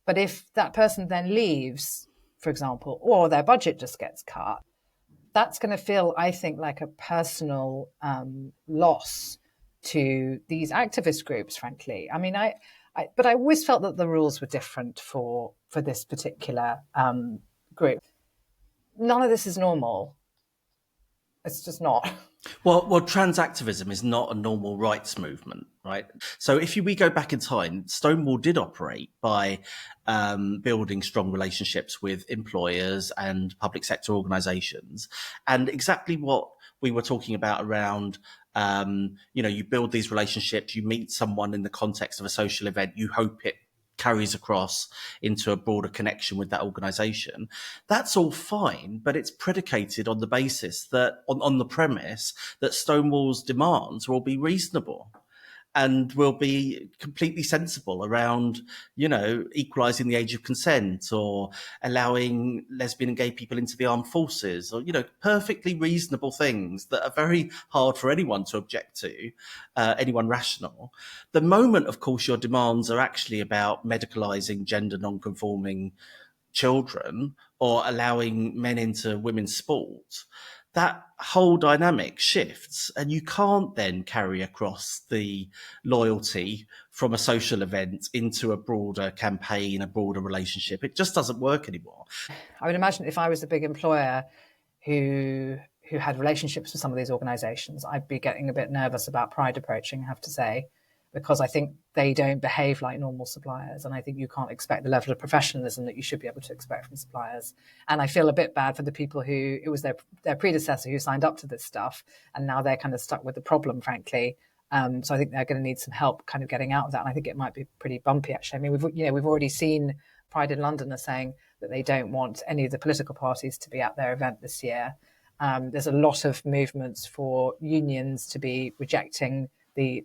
But if that person then leaves, for example, or their budget just gets cut, that's going to feel, I think, like a personal loss to these activist groups, frankly. I mean, but I always felt that the rules were different for this particular group. None of this is normal. It's just not. Well, trans activism is not a normal rights movement, right? So if we go back in time, Stonewall did operate by building strong relationships with employers and public sector organisations, and exactly what we were talking about around, you build these relationships, you meet someone in the context of a social event, you hope it carries across into a broader connection with that organisation. That's all fine, but it's predicated on the basis that, on the premise that Stonewall's demands will be reasonable and will be completely sensible around, equalising the age of consent, or allowing lesbian and gay people into the armed forces, or, perfectly reasonable things that are very hard for anyone to object to, anyone rational. The moment, of course, your demands are actually about medicalising gender non-conforming children or allowing men into women's sport, that whole dynamic shifts, and you can't then carry across the loyalty from a social event into a broader campaign, a broader relationship. It just doesn't work anymore. I would imagine if I was a big employer who had relationships with some of these organisations, I'd be getting a bit nervous about Pride approaching, I have to say, because I think they don't behave like normal suppliers. And I think you can't expect the level of professionalism that you should be able to expect from suppliers. And I feel a bit bad for the people who, it was their predecessor who signed up to this stuff, and now they're kind of stuck with the problem, frankly. So I think they're going to need some help kind of getting out of that. And I think it might be pretty bumpy, actually. I mean, we've already seen Pride in London are saying that they don't want any of the political parties to be at their event this year. There's a lot of movements for unions to be rejecting the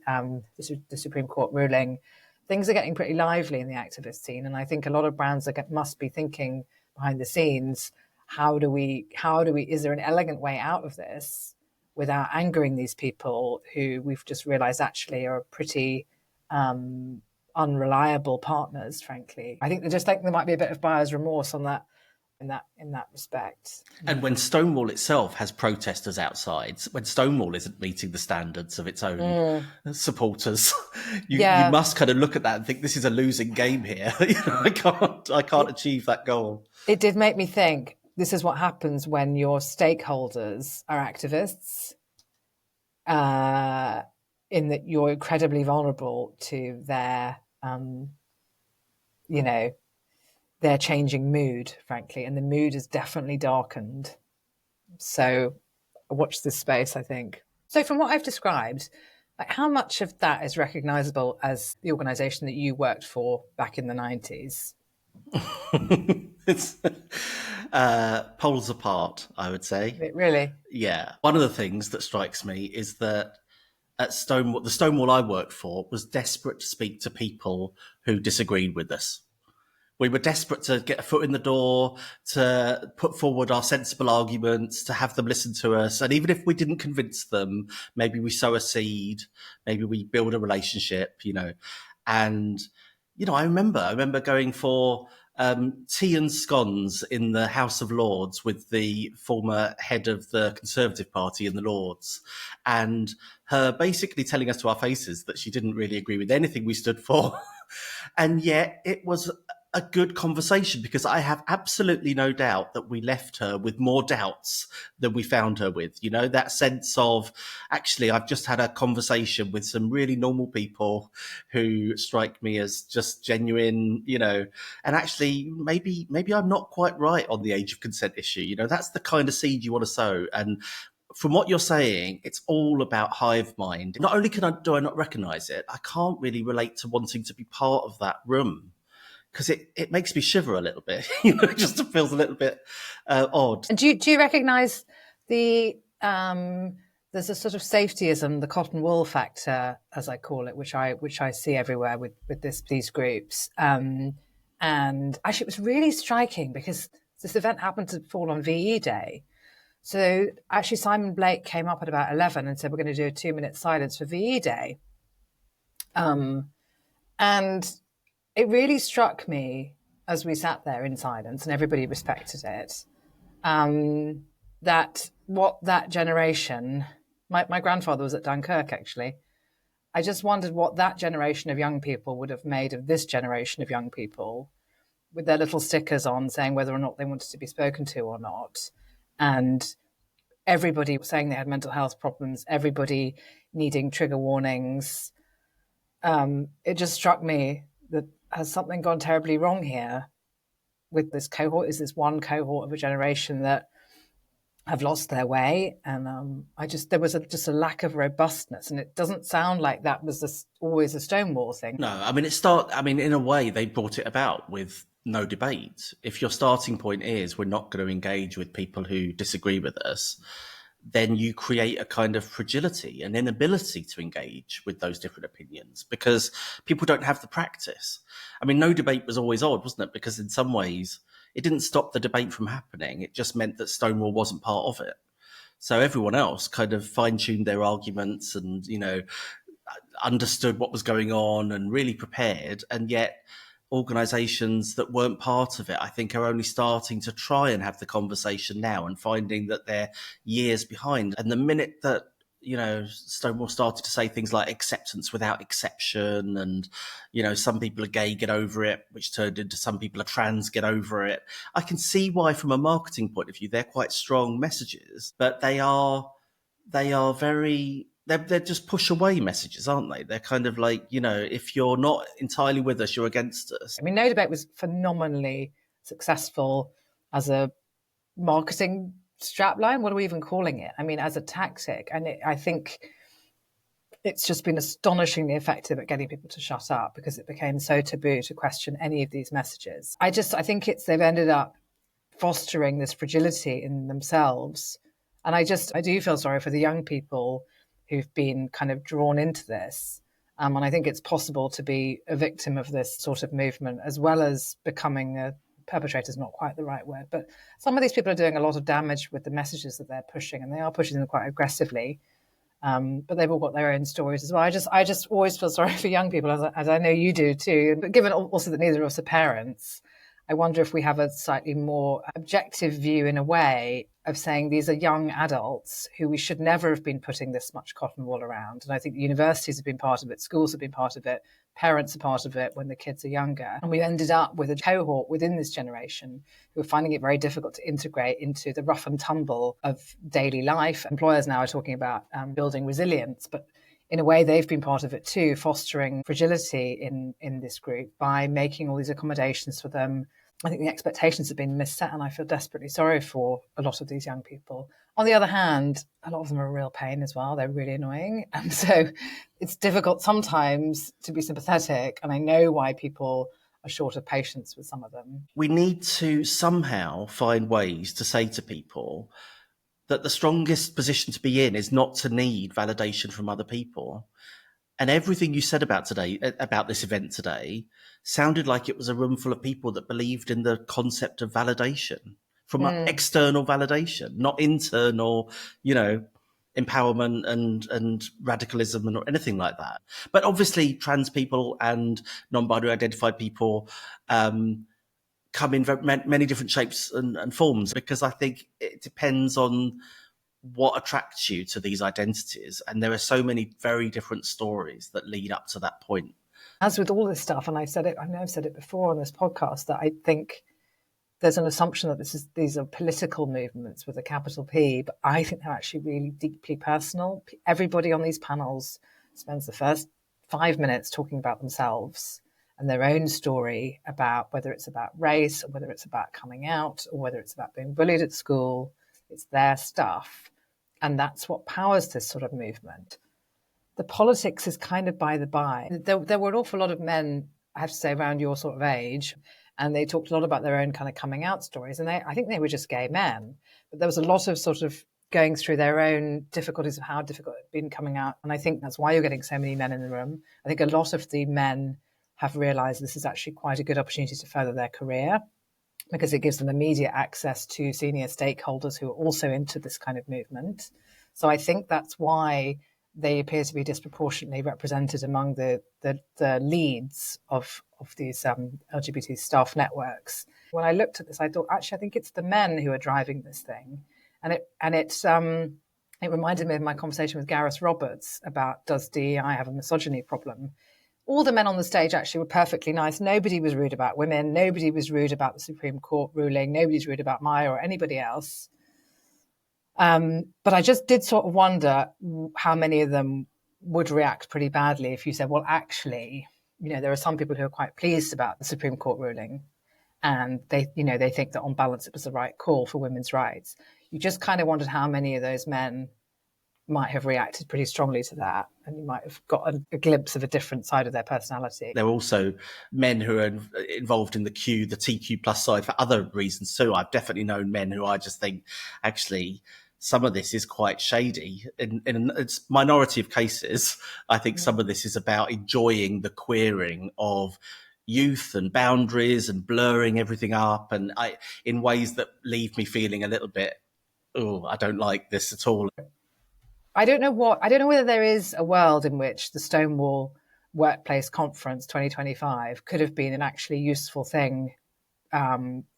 Supreme Court ruling. Things are getting pretty lively in the activist scene, and I think a lot of brands must be thinking behind the scenes, is there an elegant way out of this without angering these people who we've just realized actually are pretty unreliable partners, frankly. I think there might be a bit of buyer's remorse on that in that respect. And when Stonewall itself has protesters outside, when Stonewall isn't meeting the standards of its own supporters, you must kind of look at that and think, this is a losing game here. I can't achieve that goal. It did make me think, this is what happens when your stakeholders are activists, in that you're incredibly vulnerable to their, their changing mood, frankly, and the mood is definitely darkened. So watch this space, I think. So from what I've described, like, how much of that is recognizable as the organization that you worked for back in the 90s? It's poles apart, I would say. Really? Yeah. One of the things that strikes me is that at Stonewall, the Stonewall I worked for was desperate to speak to people who disagreed with us. We were desperate to get a foot in the door, to put forward our sensible arguments, to have them listen to us. And even if we didn't convince them, maybe we sow a seed, maybe we build a relationship, And, I remember going for tea and scones in the House of Lords with the former head of the Conservative Party in the Lords, and her basically telling us to our faces that she didn't really agree with anything we stood for. And yet it was a good conversation, because I have absolutely no doubt that we left her with more doubts than we found her with. That sense of, actually, I've just had a conversation with some really normal people who strike me as just genuine, and actually maybe I'm not quite right on the age of consent issue. That's the kind of seed you want to sow. And from what you're saying, it's all about hive mind. Not only do I not recognize it, I can't really relate to wanting to be part of that room, because it makes me shiver a little bit. It just feels a little bit odd. And do you recognise there's a sort of safetyism, the cotton wool factor, as I call it, which I see everywhere with these groups. And actually, it was really striking because this event happened to fall on VE Day. So actually, Simon Blake came up at about 11 and said, we're going to do a 2-minute silence for VE Day. And it really struck me as we sat there in silence and everybody respected it, that what that generation, my grandfather was at Dunkirk, actually. I just wondered what that generation of young people would have made of this generation of young people with their little stickers on saying whether or not they wanted to be spoken to or not. And everybody saying they had mental health problems, everybody needing trigger warnings. It just struck me that, has something gone terribly wrong here with this cohort? Is this one cohort of a generation that have lost their way? And there was just a lack of robustness, and it doesn't sound like that was always a Stonewall thing. No, in a way, they brought it about with no debate. If your starting point is, we're not going to engage with people who disagree with us, then you create a kind of fragility, an inability to engage with those different opinions, because people don't have the practice. No debate was always odd, wasn't it? Because in some ways, it didn't stop the debate from happening. It just meant that Stonewall wasn't part of it. So everyone else kind of fine-tuned their arguments and, understood what was going on and really prepared. And yet organisations that weren't part of it, I think, are only starting to try and have the conversation now and finding that they're years behind. And the minute that, Stonewall started to say things like acceptance without exception and, some people are gay, get over it, which turned into some people are trans, get over it. I can see why, from a marketing point of view, they're quite strong messages, but they are very... They're just push away messages, aren't they? They're kind of like, if you're not entirely with us, you're against us. No Debate was phenomenally successful as a marketing strapline. What are we even calling it? As a tactic. And I think it's just been astonishingly effective at getting people to shut up, because it became so taboo to question any of these messages. I think they've ended up fostering this fragility in themselves. And I do feel sorry for the young people who've been kind of drawn into this. And I think it's possible to be a victim of this sort of movement, as well as becoming a perpetrator is not quite the right word. But some of these people are doing a lot of damage with the messages that they're pushing, and they are pushing them quite aggressively. But they've all got their own stories as well. I just always feel sorry for young people, as I know you do too. But given also that neither of us are parents, I wonder if we have a slightly more objective view, in a way, of saying these are young adults who we should never have been putting this much cotton wool around. And I think universities have been part of it, schools have been part of it, parents are part of it when the kids are younger. And we ended up with a cohort within this generation who are finding it very difficult to integrate into the rough and tumble of daily life. Employers now are talking about building resilience, but in a way, they've been part of it too, fostering fragility in this group by making all these accommodations for them. I think the expectations have been misset, and I feel desperately sorry for a lot of these young people. On the other hand, a lot of them are a real pain as well. They're really annoying. And so it's difficult sometimes to be sympathetic. And I know why people are short of patience with some of them. We need to somehow find ways to say to people that the strongest position to be in is not to need validation from other people. And everything you said about this event today sounded like it was a room full of people that believed in the concept of validation from external validation, not internal, empowerment and radicalism or anything like that. But obviously trans people and non-binary identified people come in many different shapes and forms, because I think it depends on what attracts you to these identities. And there are so many very different stories that lead up to that point. As with all this stuff, and I know I've said it before on this podcast, that I think there's an assumption that these are political movements with a capital P, but I think they're actually really deeply personal. Everybody on these panels spends the first 5 minutes talking about themselves and their own story, about whether it's about race or whether it's about coming out or whether it's about being bullied at school. It's their stuff. And that's what powers this sort of movement. The politics is kind of by the by. There were an awful lot of men, I have to say, around your sort of age, and they talked a lot about their own kind of coming out stories. And I think they were just gay men. But there was a lot of sort of going through their own difficulties of how difficult it had been coming out. And I think that's why you're getting so many men in the room. I think a lot of the men have realised this is actually quite a good opportunity to further their career, because it gives them immediate access to senior stakeholders who are also into this kind of movement. So I think that's why they appear to be disproportionately represented among the leads of these LGBT staff networks. When I looked at this, I thought, actually, I think it's the men who are driving this thing. And it reminded me of my conversation with Gareth Roberts about, does DEI have a misogyny problem? All the men on the stage actually were perfectly nice. Nobody was rude about women. Nobody was rude about the Supreme Court ruling. Nobody's rude about Maya or anybody else. But I just did sort of wonder how many of them would react pretty badly if you said, well, actually, there are some people who are quite pleased about the Supreme Court ruling, and they think that on balance it was the right call for women's rights. You just kind of wondered how many of those men might have reacted pretty strongly to that, and you might have got a glimpse of a different side of their personality. There are also men who are involved in the TQ plus side for other reasons too. I've definitely known men who I just think, actually, some of this is quite shady. In a minority of cases, I think some of this is about enjoying the queering of youth and boundaries and blurring everything up, and in ways that leave me feeling a little bit, I don't like this at all. I don't know whether there is a world in which the Stonewall Workplace Conference 2025 could have been an actually useful thing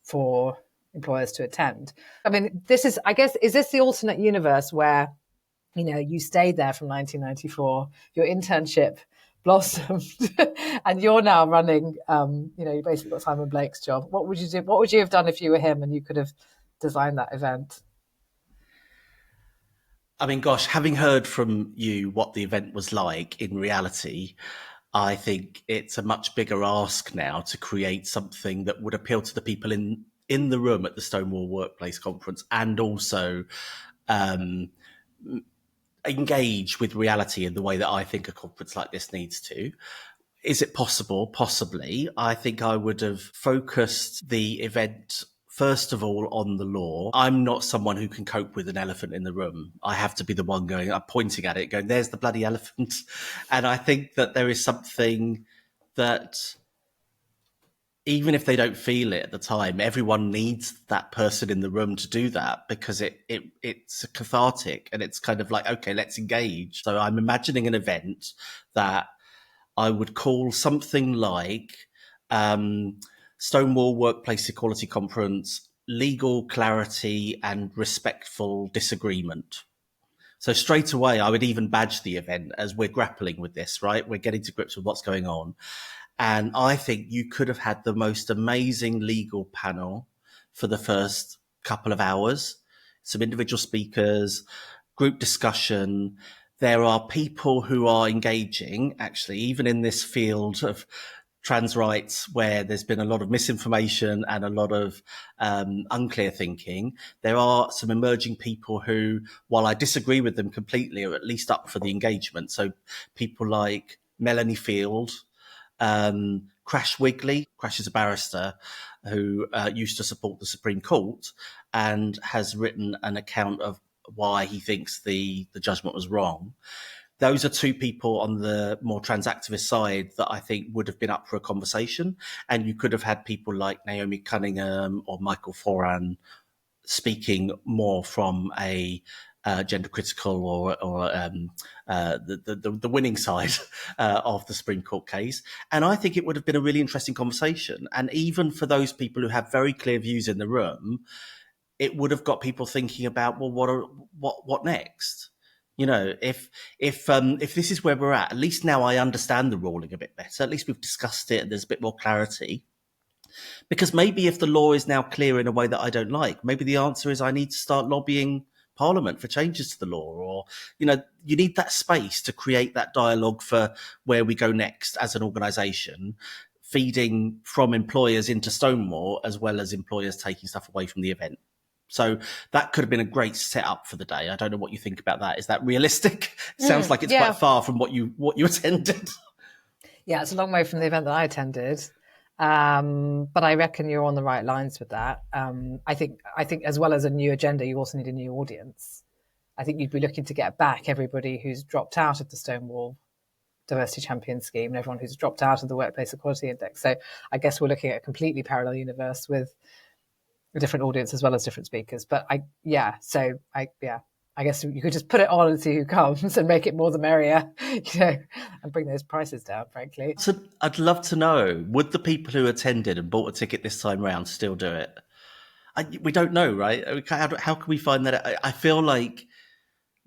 for employers to attend. I mean, is this the alternate universe where, you stayed there from 1994, your internship blossomed, and you're now running, you basically got Simon Blake's job. What would you do? What would you have done if you were him and you could have designed that event? I mean, gosh, having heard from you what the event was like in reality, I think it's a much bigger ask now to create something that would appeal to the people in the room at the Stonewall Workplace Conference, and also engage with reality in the way that I think a conference like this needs to. Is it possible? Possibly. I think I would have focused the event first of all on the law. I'm not someone who can cope with an elephant in the room. I have to be the one pointing at it, going, there's the bloody elephant. And I think that there is something that, even if they don't feel it at the time, everyone needs that person in the room to do that, because it's cathartic, and it's kind of like, okay, let's engage. So I'm imagining an event that I would call something like Stonewall Workplace Equality Conference, legal clarity and respectful disagreement. So straight away, I would even badge the event as we're grappling with this, right? We're getting to grips with what's going on. And I think you could have had the most amazing legal panel for the first couple of hours, some individual speakers, group discussion. There are people who are engaging, actually, even in this field of trans rights, where there's been a lot of misinformation and a lot of unclear thinking. There are some emerging people who, while I disagree with them completely, are at least up for the engagement. So people like Melanie Field, Crash Wigley. Crash is a barrister who used to support the Supreme Court and has written an account of why he thinks the judgment was wrong. Those are two people on the more transactivist side that I think would have been up for a conversation. And you could have had people like Naomi Cunningham or Michael Foran speaking more from a gender critical or the winning side of the Supreme Court case. And I think it would have been a really interesting conversation. And even for those people who have very clear views in the room, it would have got people thinking about, well, what next? You know, if this is where we're at least now I understand the ruling a bit better. At least we've discussed it and there's a bit more clarity. Because maybe if the law is now clear in a way that I don't like, maybe the answer is I need to start lobbying Parliament for changes to the law, or, you know, you need that space to create that dialogue for where we go next as an organisation, feeding from employers into Stonewall as well as employers taking stuff away from the event. So that could have been a great setup for the day. I don't know what you think about that. Is that realistic? Sounds like it's quite far from what you attended. Yeah, it's a long way from the event that I attended. But I reckon you're on the right lines with that. I think as well as a new agenda, you also need a new audience. I think you'd be looking to get back everybody who's dropped out of the Stonewall Diversity Champion Scheme and everyone who's dropped out of the Workplace Equality Index. So I guess we're looking at a completely parallel universe with a different audience as well as different speakers. But I guess you could just put it on and see who comes and make it more the merrier, you know, and bring those prices down, frankly. So I'd love to know, would the people who attended and bought a ticket this time round still do it? We don't know, right? How can we find that? I feel like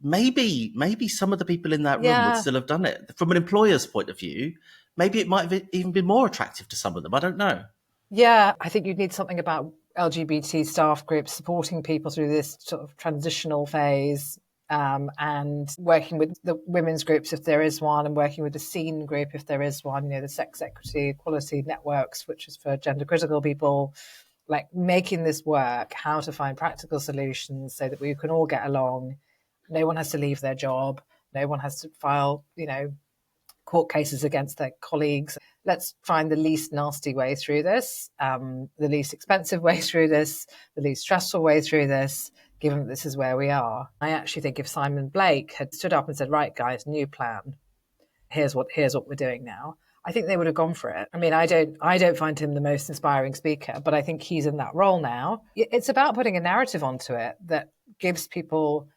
maybe some of the people in that room would still have done it. From an employer's point of view, maybe it might have even been more attractive to some of them. I don't know. Yeah, I think you'd need something about LGBT staff groups supporting people through this sort of transitional phase, and working with the women's groups if there is one, and working with the scene group if there is one, you know, the sex equity equality networks, which is for gender critical people, like making this work, how to find practical solutions so that we can all get along. No one has to leave their job. No one has to file, you know, court cases against their colleagues. Let's find the least nasty way through this, the least expensive way through this, the least stressful way through this, given that this is where we are. I actually think if Simon Blake had stood up and said, right, guys, new plan, here's what we're doing now, I think they would have gone for it. I mean, I don't find him the most inspiring speaker, but I think he's in that role now. It's about putting a narrative onto it that gives people,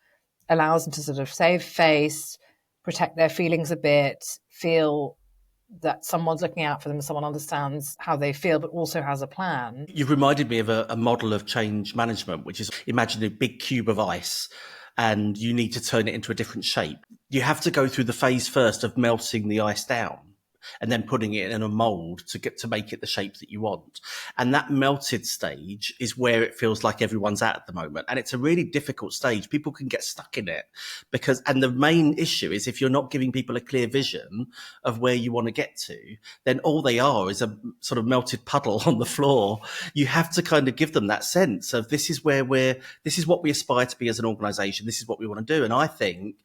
allows them to sort of save face, protect their feelings a bit, feel that someone's looking out for them, someone understands how they feel, but also has a plan. You've reminded me of a model of change management, which is, imagine a big cube of ice and you need to turn it into a different shape. You have to go through the phase first of melting the ice down and then putting it in a mold to make it the shape that you want. And that melted stage is where it feels like everyone's at the moment. And it's a really difficult stage. People can get stuck in it and the main issue is if you're not giving people a clear vision of where you want to get to, then all they are is a sort of melted puddle on the floor. You have to kind of give them that sense of this is what we aspire to be as an organization. This is what we want to do. And I think,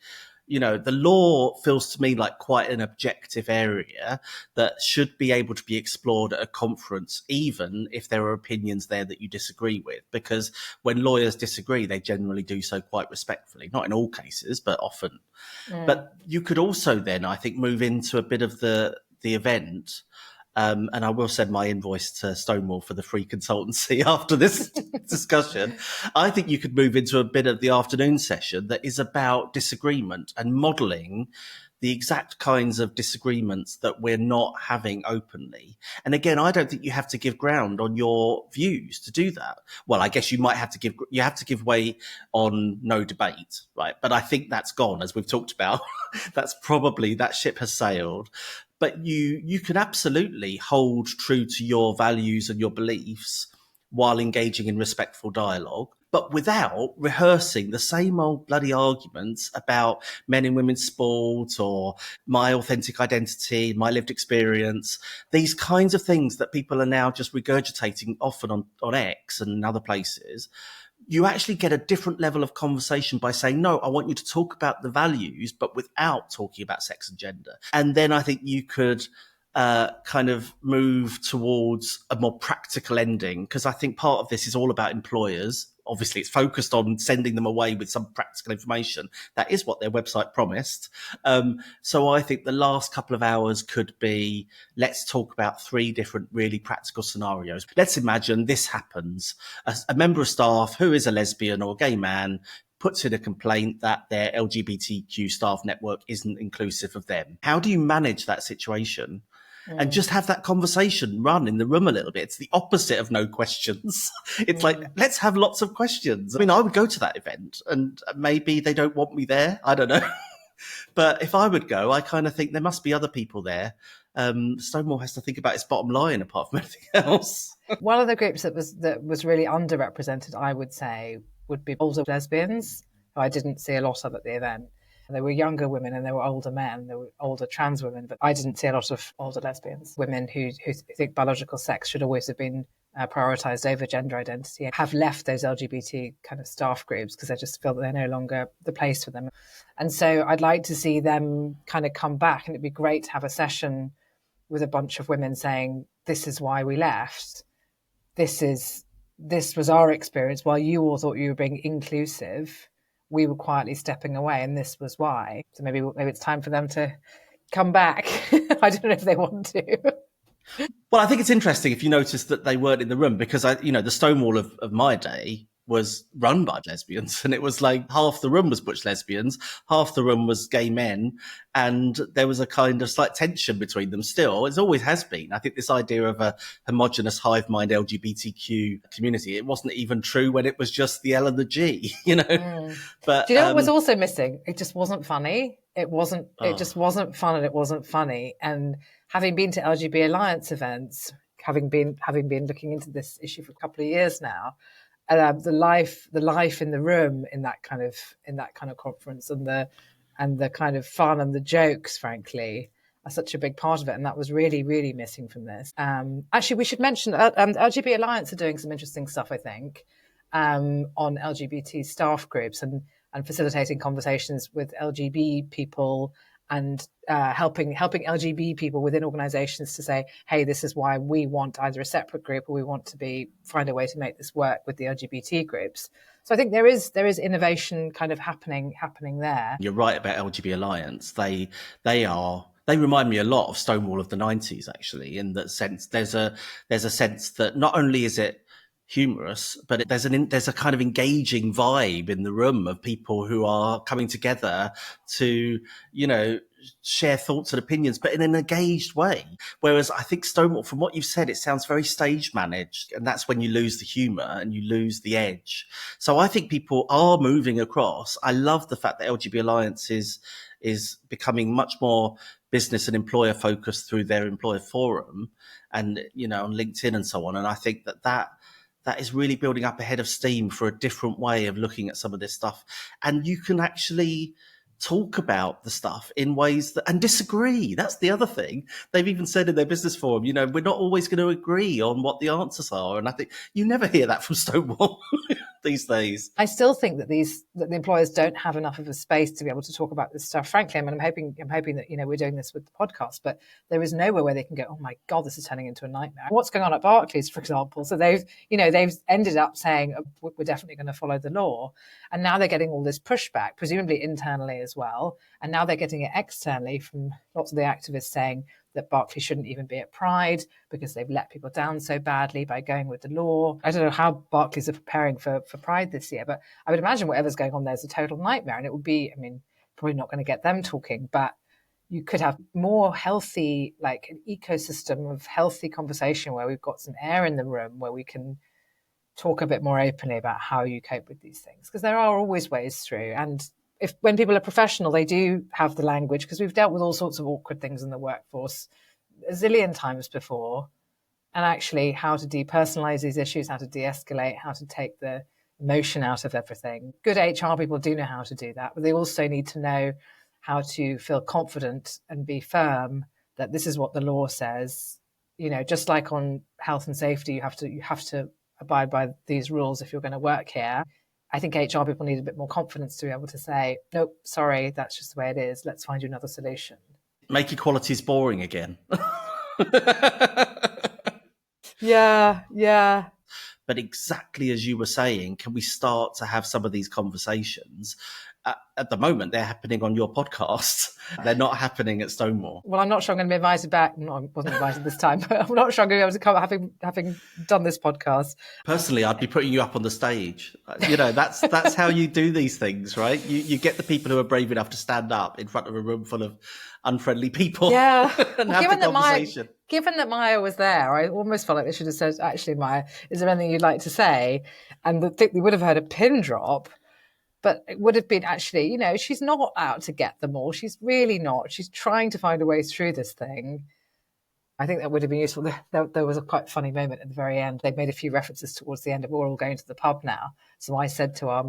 you know, the law feels to me like quite an objective area that should be able to be explored at a conference, even if there are opinions there that you disagree with. Because when lawyers disagree, they generally do so quite respectfully. Not in all cases, but often. But you could also then, I think, move into a bit of the event. And I will send my invoice to Stonewall for the free consultancy after this discussion. I think you could move into a bit of the afternoon session that is about disagreement and modelling the exact kinds of disagreements that we're not having openly. And again, I don't think you have to give ground on your views to do that. Well, I guess you might have to give way on no debate, right? But I think that's gone, as we've talked about. That ship has sailed. But you can absolutely hold true to your values and your beliefs while engaging in respectful dialogue, but without rehearsing the same old bloody arguments about men and women's sport or my authentic identity, my lived experience, these kinds of things that people are now just regurgitating often on X and other places. You actually get a different level of conversation by saying, no, I want you to talk about the values, but without talking about sex and gender. And then I think you could kind of move towards a more practical ending, because I think part of this is all about employers. Obviously, it's focused on sending them away with some practical information. That is what their website promised. So I think the last couple of hours could be, let's talk about 3 different really practical scenarios. Let's imagine this happens. A member of staff who is a lesbian or gay man puts in a complaint that their LGBTQ staff network isn't inclusive of them. How do you manage that situation? And just have that conversation run in the room a little bit. It's the opposite of no questions. It's like, let's have lots of questions. I mean, I would go to that event and maybe they don't want me there. I don't know. But if I would go, I kind of think there must be other people there. Stonewall has to think about its bottom line apart from anything else. One of the groups that was really underrepresented, I would say, would be older lesbians, who I didn't see a lot of at the event. There were younger women and there were older men, there were older trans women, but I didn't see a lot of older lesbians, women who think biological sex should always have been prioritised over gender identity, and have left those LGBT kind of staff groups because they just feel that they're no longer the place for them. And so I'd like to see them kind of come back, and it'd be great to have a session with a bunch of women saying, this is why we left. This was our experience. While you all thought you were being inclusive, we were quietly stepping away, and this was why. So maybe it's time for them to come back. I don't know if they want to. Well, I think it's interesting if you notice that they weren't in the room, because the Stonewall of my day was run by lesbians, and it was like half the room was butch lesbians, half the room was gay men, and there was a kind of slight tension between them still. It always has been. I think this idea of a homogenous hive mind LGBTQ community, it wasn't even true when it was just the L and the G, But do you know what was also missing? It just wasn't funny. It just wasn't fun, and it wasn't funny. And having been to LGB Alliance events, having been looking into this issue for a couple of years now, the life in the room in that kind of conference, and the kind of fun and the jokes, frankly, are such a big part of it, and that was really, really missing from this. Actually, we should mention LGB Alliance are doing some interesting stuff, I think, on LGBT staff groups and facilitating conversations with LGB people, and helping LGB people within organisations to say, hey, this is why we want either a separate group, or we want to find a way to make this work with the LGBT groups. So I think there is innovation kind of happening there. You're right about LGB Alliance. They remind me a lot of Stonewall of the 90s, actually, in that sense. There's a sense that not only is it humorous, but there's a kind of engaging vibe in the room of people who are coming together to, share thoughts and opinions, but in an engaged way. Whereas I think Stonewall, from what you've said, it sounds very stage managed, and that's when you lose the humor and you lose the edge. So I think people are moving across. I love the fact that LGB Alliance is becoming much more business and employer focused through their employer forum and, on LinkedIn and so on. And I think that is really building up a head of steam for a different way of looking at some of this stuff. And you can actually talk about the stuff in ways and disagree. That's the other thing. They've even said in their business forum, we're not always going to agree on what the answers are. And I think you never hear that from Stonewall these days. I still think that the employers don't have enough of a space to be able to talk about this stuff. Frankly, I mean, I'm hoping that, we're doing this with the podcast, but there is nowhere where they can go, oh my God, this is turning into a nightmare. What's going on at Barclays, for example? So they've ended up saying, we're definitely going to follow the law. And now they're getting all this pushback, presumably internally as well. And now they're getting it externally from lots of the activists saying that Barclays shouldn't even be at Pride because they've let people down so badly by going with the law. I don't know how Barclays are preparing for Pride this year, but I would imagine whatever's going on there is a total nightmare. And it would be, probably not going to get them talking, but you could have more healthy, like an ecosystem of healthy conversation where we've got some air in the room where we can talk a bit more openly about how you cope with these things, because there are always ways through. And when people are professional, they do have the language, because we've dealt with all sorts of awkward things in the workforce a zillion times before. And actually how to depersonalize these issues, how to de-escalate, how to take the emotion out of everything. Good HR people do know how to do that, but they also need to know how to feel confident and be firm that this is what the law says. Just like on health and safety, you have to abide by these rules if you're going to work here. I think HR people need a bit more confidence to be able to say, nope, sorry, that's just the way it is. Let's find you another solution. Make equalities boring again. Yeah. But exactly as you were saying, can we start to have some of these conversations? At the moment, they're happening on your podcast. They're not happening at Stonewall. Well, I'm not sure I'm going to be invited back. No, I wasn't invited this time, but I'm not sure I'm going to be able to come having done this podcast. Personally, I'd be putting you up on the stage. That's how you do these things, right? You get the people who are brave enough to stand up in front of a room full of unfriendly people. Yeah. And have the conversation. Given that Maya was there, I almost felt like they should have said, actually, Maya, is there anything you'd like to say? And they would have heard a pin drop. But it would have been actually, she's not out to get them all. She's really not. She's trying to find a way through this thing. I think that would have been useful. There was a quite funny moment at the very end. They made a few references towards the end of, we're all going to the pub now. So I said to our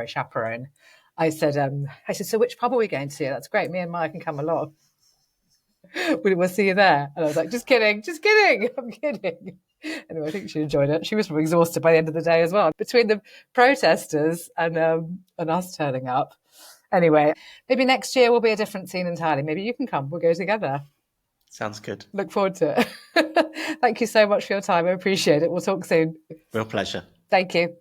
chaperone, I said, so which pub are we going to? That's great. Me and Maya can come along. We'll see you there. And I was like, just kidding. I'm kidding. Anyway, I think she enjoyed it. She was exhausted by the end of the day as well, between the protesters and us turning up. Anyway, maybe next year will be a different scene entirely. Maybe you can come. We'll go together. Sounds good. Look forward to it. Thank you so much for your time. I appreciate it. We'll talk soon. Real pleasure. Thank you.